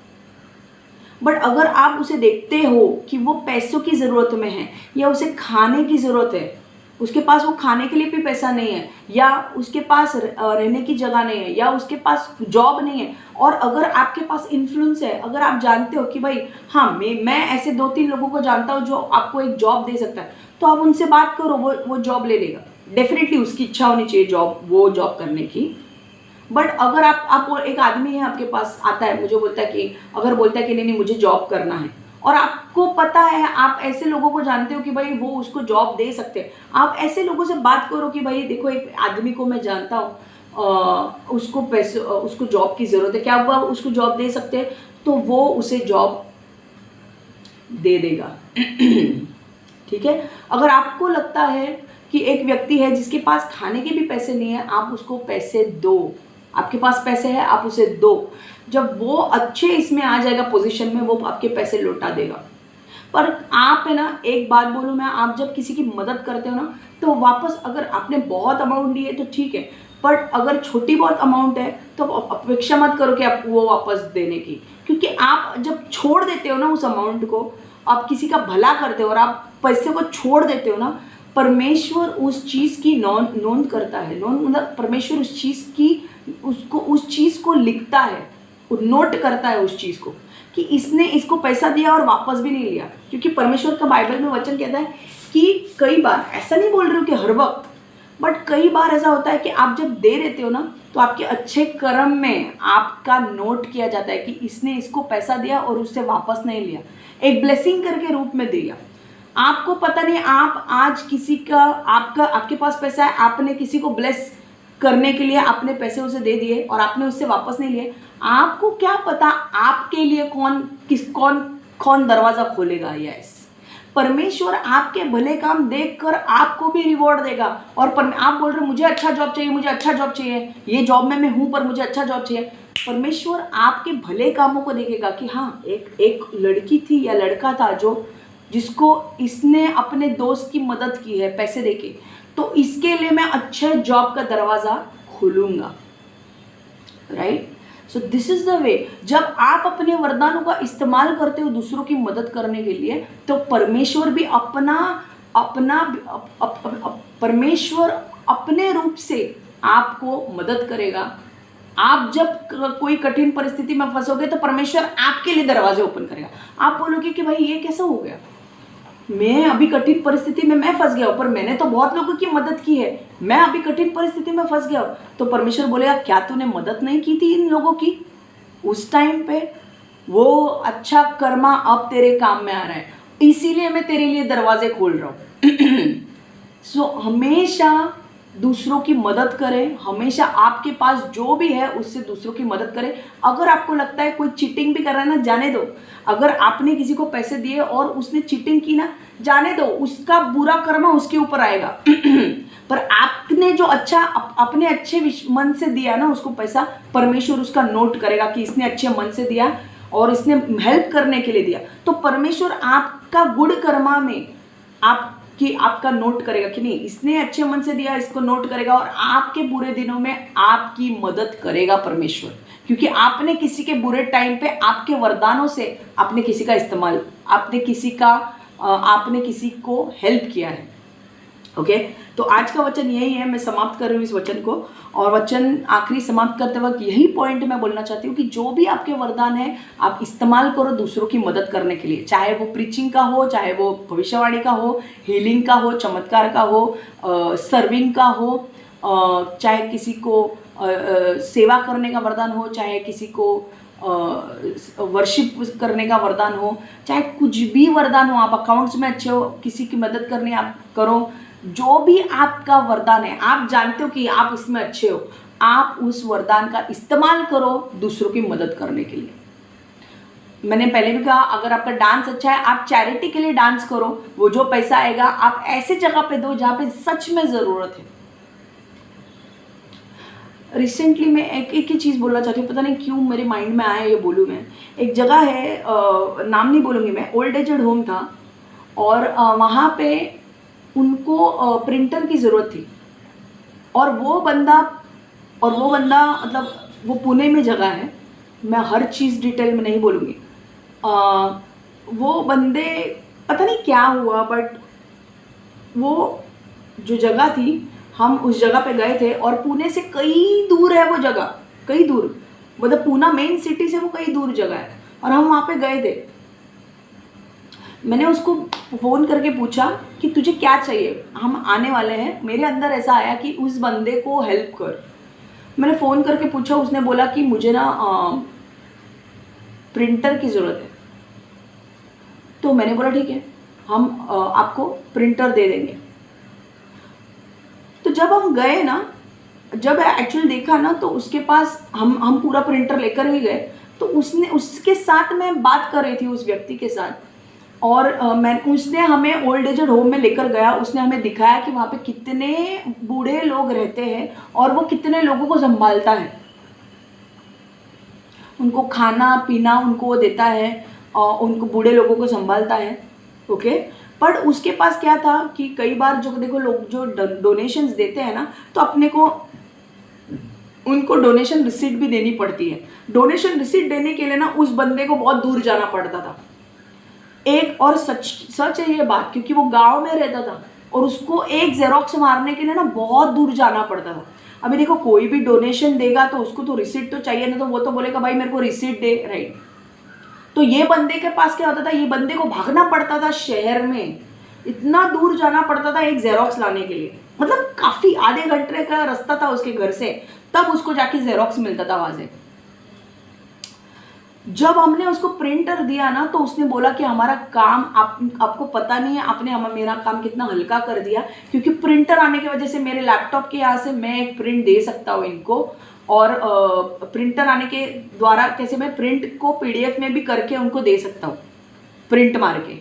बट अगर आप उसे देखते हो कि वो पैसों की ज़रूरत में है या उसे खाने की ज़रूरत है, उसके पास वो खाने के लिए भी पैसा नहीं है, या उसके पास रहने की जगह नहीं है, या उसके पास जॉब नहीं है, और अगर आपके पास इन्फ्लुएंस है, अगर आप जानते हो कि भाई हाँ मैं ऐसे 2-3 लोगों को जानता हूँ जो आपको एक जॉब दे सकता है, तो आप उनसे बात करो, वो जॉब ले लेगा। डेफिनेटली उसकी इच्छा होनी चाहिए वो जॉब करने की। बट अगर आप एक आदमी है, आपके पास आता है, मुझे बोलता है कि नहीं मुझे जॉब करना है, और आपको पता है, आप ऐसे लोगों को जानते हो कि भाई वो उसको जॉब दे सकते हैं, आप ऐसे लोगों से बात करो कि भाई देखो एक आदमी को मैं जानता हूँ, उसको जॉब की ज़रूरत है, क्या आप उसको जॉब दे सकते हैं? तो वो उसे जॉब दे देगा। ठीक है। अगर आपको लगता है कि एक व्यक्ति है जिसके पास खाने के भी पैसे नहीं है, आप उसको पैसे दो। आपके पास पैसे है, आप उसे दो। जब वो अच्छे इसमें आ जाएगा पोजीशन में, वो आपके पैसे लौटा देगा। पर आप है ना, एक बात बोलूँ मैं, आप जब किसी की मदद करते हो ना, तो वापस अगर आपने बहुत अमाउंट ली है तो ठीक है, बट अगर छोटी बहुत अमाउंट है तो अपेक्षा मत करो कि आप वो वापस देने की, क्योंकि आप जब छोड़ देते हो ना उस अमाउंट को, आप किसी का भला करते हो और आप पैसे को छोड़ देते हो ना, परमेश्वर उस चीज़ की नोंद करता है। मतलब परमेश्वर उस चीज़ को लिखता है, नोट करता है उस चीज़ को कि इसने इसको पैसा दिया और वापस भी नहीं लिया। क्योंकि परमेश्वर का बाइबल में वचन कहता है कि कई बार, ऐसा नहीं बोल रही हूँ कि हर वक्त, बट कई बार ऐसा होता है कि आप जब दे देते हो ना, तो आपके अच्छे कर्म में आपका नोट किया जाता है कि इसने इसको पैसा दिया और उससे वापस नहीं लिया, एक ब्लेसिंग करके रूप में दिया। आपको पता नहीं, आप आज किसी का आपके पास पैसा है, आपने किसी को ब्लेस करने के लिए आपने पैसे उसे दे दिए और आपने उससे वापस नहीं लिए। आपको क्या पता आपके लिए कौन दरवाज़ा खोलेगा। यस, परमेश्वर आपके भले काम देखकर आपको भी रिवॉर्ड देगा। और आप बोल रहे हो मुझे अच्छा जॉब चाहिए, ये जॉब में मैं हूँ पर मुझे अच्छा जॉब चाहिए। परमेश्वर आपके भले कामों को देखेगा कि हाँ, एक लड़की थी या लड़का था जिसको इसने अपने दोस्त की मदद की है पैसे देके, तो इसके लिए मैं अच्छे जॉब का दरवाज़ा खोलूँगा। Right. So this is the way. जब आप अपने वरदानों का इस्तेमाल करते हो दूसरों की मदद करने के लिए, तो परमेश्वर भी परमेश्वर अपने रूप से आपको मदद करेगा आप जब कोई कठिन परिस्थिति में फंसोगे तो परमेश्वर आपके लिए दरवाजे ओपन करेगा। आप बोलोगे कि भाई ये कैसा हो गया, मैं अभी कठिन परिस्थिति में मैं फंस गया हूँ, पर मैंने तो बहुत लोगों की मदद की है, मैं अभी कठिन परिस्थिति में फंस गया हूँ। तो परमेश्वर बोलेगा क्या तूने मदद नहीं की थी इन लोगों की उस टाइम पे? वो अच्छा कर्मा अब तेरे काम में आ रहा है, इसीलिए मैं तेरे लिए दरवाजे खोल रहा हूँ। सो हमेशा दूसरों की मदद करें, हमेशा आपके पास जो भी है उससे दूसरों की मदद करें। अगर आपको लगता है कोई चीटिंग भी कर रहा है ना, जाने दो। अगर आपने किसी को पैसे दिए और उसने चीटिंग की ना, जाने दो, उसका बुरा कर्म उसके ऊपर आएगा। पर आपने जो अच्छा अपने अच्छे मन से दिया ना उसको पैसा, परमेश्वर उसका नोट करेगा कि इसने अच्छे मन से दिया और इसने हेल्प करने के लिए दिया। तो परमेश्वर आपका गुड कर्मा में आपका नोट करेगा कि नहीं, इसने अच्छे मन से दिया, इसको नोट करेगा और आपके बुरे दिनों में आपकी मदद करेगा परमेश्वर। क्योंकि आपने किसी के बुरे टाइम पे आपके वरदानों से आपने किसी का इस्तेमाल, आपने किसी को हेल्प किया है। ओके, तो आज का वचन यही है। मैं समाप्त कर रही हूँ इस वचन को, और वचन आखिरी समाप्त करते वक्त यही पॉइंट मैं बोलना चाहती हूँ कि जो भी आपके वरदान है आप इस्तेमाल करो दूसरों की मदद करने के लिए, चाहे वो प्रीचिंग का हो, चाहे वो भविष्यवाणी का हो, हीलिंग का हो, चमत्कार का हो, सर्विंग का हो, चाहे किसी को सेवा करने का वरदान हो, चाहे किसी को वर्शिप करने का वरदान हो, चाहे कुछ भी वरदान हो, आप अकाउंट्स में अच्छे हो, किसी की मदद करनी आप करो। जो भी आपका वरदान है, आप जानते हो कि आप इसमें अच्छे हो, आप उस वरदान का इस्तेमाल करो दूसरों की मदद करने के लिए। मैंने पहले भी कहा, अगर आपका डांस अच्छा है आप चैरिटी के लिए डांस करो, वो जो पैसा आएगा आप ऐसे जगह पे दो जहाँ पे सच में ज़रूरत है। रिसेंटली मैं एक ही चीज़ बोलना चाहती हूँ, पता नहीं क्यों मेरे माइंड में आया ये बोलूँ मैं। एक जगह है, नाम नहीं बोलूँगी मैं, ओल्ड एजड होम था, और वहाँ पे उनको प्रिंटर की ज़रूरत थी, और वो बंदा मतलब वो पुणे में जगह है, मैं हर चीज़ डिटेल में नहीं बोलूँगी। वो बंदे पता नहीं क्या हुआ, बट वो जो जगह थी, हम उस जगह पे गए थे, और पुणे से कई दूर है वो जगह, कई दूर, मतलब पूना मेन सिटी से वो कई दूर जगह है, और हम वहाँ पे गए थे। मैंने उसको फ़ोन करके पूछा कि तुझे क्या चाहिए, हम आने वाले हैं। मेरे अंदर ऐसा आया कि उस बंदे को हेल्प कर। मैंने फ़ोन करके पूछा, उसने बोला कि मुझे ना प्रिंटर की ज़रूरत है। तो मैंने बोला ठीक है, हम आपको प्रिंटर दे देंगे। तो जब हम गए ना, जब एक्चुअल देखा ना, तो उसके पास हम पूरा प्रिंटर लेकर ही गए। तो उसके साथ मैं बात कर रही थी उस व्यक्ति के साथ, और उसने हमें ओल्ड एजड होम में लेकर गया। उसने हमें दिखाया कि वहाँ पे कितने बूढ़े लोग रहते हैं और वो कितने लोगों को संभालता है, उनको खाना पीना उनको वो देता है, और उनको बूढ़े लोगों को संभालता है। ओके, पर उसके पास क्या था कि कई बार जो देखो लोग जो डोनेशंस देते हैं ना, तो अपने को उनको डोनेशन रिसीट भी देनी पड़ती है। डोनेशन रिसीट देने के लिए ना उस बंदे को बहुत दूर जाना पड़ता था। एक और सच है ये बात, क्योंकि वो गांव में रहता था और उसको एक जेरोक्स मारने के लिए ना बहुत दूर जाना पड़ता था। अभी देखो, कोई भी डोनेशन देगा तो उसको तो रिसीट तो चाहिए ना, तो वो तो बोलेगा भाई मेरे को रिसीट दे, राइट। तो ये बंदे के पास क्या होता था, ये बंदे को भागना पड़ता था शहर में, इतना दूर जाना पड़ता था एक जेरोक्स लाने के लिए, मतलब काफ़ी आधे घंटे का रास्ता था उसके घर से, तब उसको जाके जेरोक्स मिलता था वहाँ से। जब हमने उसको प्रिंटर दिया ना, तो उसने बोला कि हमारा काम आपको पता नहीं है, आपने मेरा काम कितना हल्का कर दिया, क्योंकि प्रिंटर आने की वजह से मेरे लैपटॉप के यहाँ से मैं एक प्रिंट दे सकता हूँ इनको, और प्रिंटर आने के द्वारा कैसे मैं प्रिंट को पीडीएफ में भी करके उनको दे सकता हूँ प्रिंट मार के।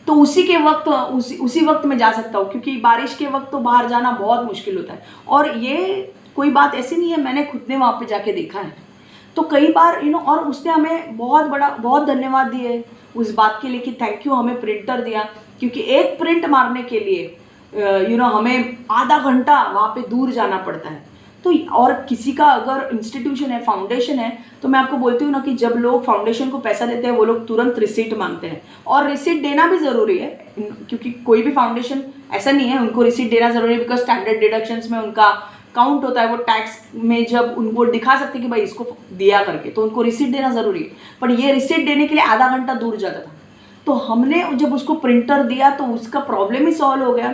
तो उसी वक्त मैं जा सकता हूँ, क्योंकि बारिश के वक्त तो बाहर जाना बहुत मुश्किल होता है। और ये कोई बात ऐसी नहीं है, मैंने खुद ने वहाँ पे जाके देखा है। तो कई बार और उसने हमें बहुत धन्यवाद दिए उस बात के लिए कि थैंक यू, हमें प्रिंटर दिया, क्योंकि एक प्रिंट मारने के लिए हमें आधा घंटा वहाँ पे दूर जाना पड़ता है। तो और किसी का अगर इंस्टीट्यूशन है, फाउंडेशन है, तो मैं आपको बोलती हूँ ना कि जब लोग फाउंडेशन को पैसा देते हैं वो लोग तुरंत रिसीट मांगते हैं, और रिसीट देना भी ज़रूरी है, क्योंकि कोई भी फाउंडेशन ऐसा नहीं है उनको रिसीट देना ज़रूरी है, बिकॉज स्टैंडर्ड डिडक्शंस में उनका काउंट होता है, वो टैक्स में जब उनको दिखा सकते कि भाई इसको दिया करके, तो उनको रिसीट देना ज़रूरी है। पर ये रिसीट देने के लिए आधा घंटा दूर जाता था, तो हमने जब उसको प्रिंटर दिया तो उसका प्रॉब्लम ही सॉल्व हो गया।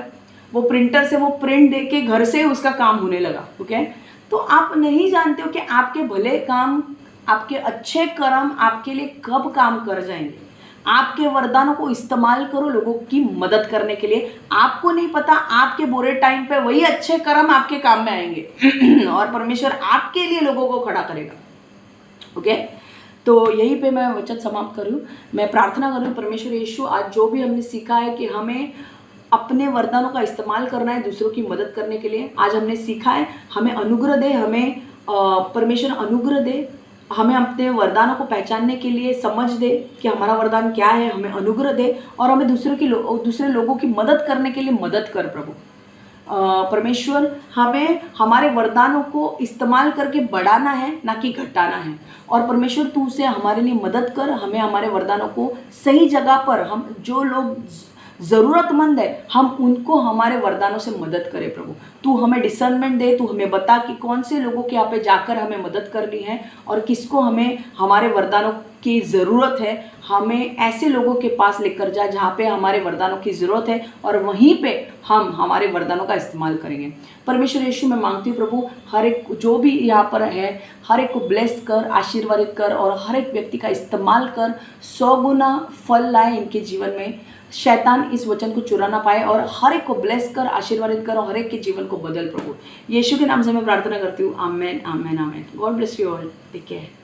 वो प्रिंटर से वो प्रिंट दे के घर से उसका काम होने लगा। ओके, तो आप नहीं जानते हो कि आपके भले काम, आपके अच्छे कर्म आपके लिए कब काम कर जाएंगे। आपके वरदानों को इस्तेमाल करो लोगों की मदद करने के लिए। आपको नहीं पता आपके बुरे टाइम पे वही अच्छे कर्म आपके काम में आएंगे और परमेश्वर आपके लिए लोगों को खड़ा करेगा। ओके, तो यहीं पे मैं वचन समाप्त करूँ। मैं प्रार्थना करूँ परमेश्वर यीशु, आज जो भी हमने सीखा है कि हमें अपने वरदानों का इस्तेमाल करना है दूसरों की मदद करने के लिए, आज हमने सीखा है। हमें अनुग्रह दे, हमें परमेश्वर अनुग्रह दे, हमें अपने वरदानों को पहचानने के लिए समझ दे कि हमारा वरदान क्या है, हमें अनुग्रह दे और हमें दूसरे लोगों की मदद करने के लिए मदद कर प्रभु। परमेश्वर, हमें हमारे वरदानों को इस्तेमाल करके बढ़ाना है, ना कि घटाना है। और परमेश्वर तू उसे हमारे लिए मदद कर, हमें हमारे वरदानों को सही जगह पर, हम जो लोग ज़रूरतमंद है हम उनको हमारे वरदानों से मदद करें प्रभु। तू हमें डिसर्नमेंट दे, तू हमें बता कि कौन से लोगों के यहाँ पे जाकर हमें मदद करनी है और किसको हमें हमारे वरदानों की ज़रूरत है। हमें ऐसे लोगों के पास लेकर जा जहाँ पे हमारे वरदानों की ज़रूरत है और वहीं पे हम हमारे वरदानों का इस्तेमाल करेंगे। परमेश्वर यीशु, मैं मांगती हूँ प्रभु, हर एक जो भी यहाँ पर है हर एक को ब्लेस कर, आशीर्वादित कर और हर एक व्यक्ति का इस्तेमाल कर, 100 गुना फल लाए इनके जीवन में। शैतान इस वचन को चुरा ना पाए और हर एक को ब्लेस कर, आशीर्वादित कर और हर एक के जीवन को बदल प्रभु। यीशु के नाम से मैं प्रार्थना करती हूँ। आमेन, आमेन, आमेन। God bless you all, take care.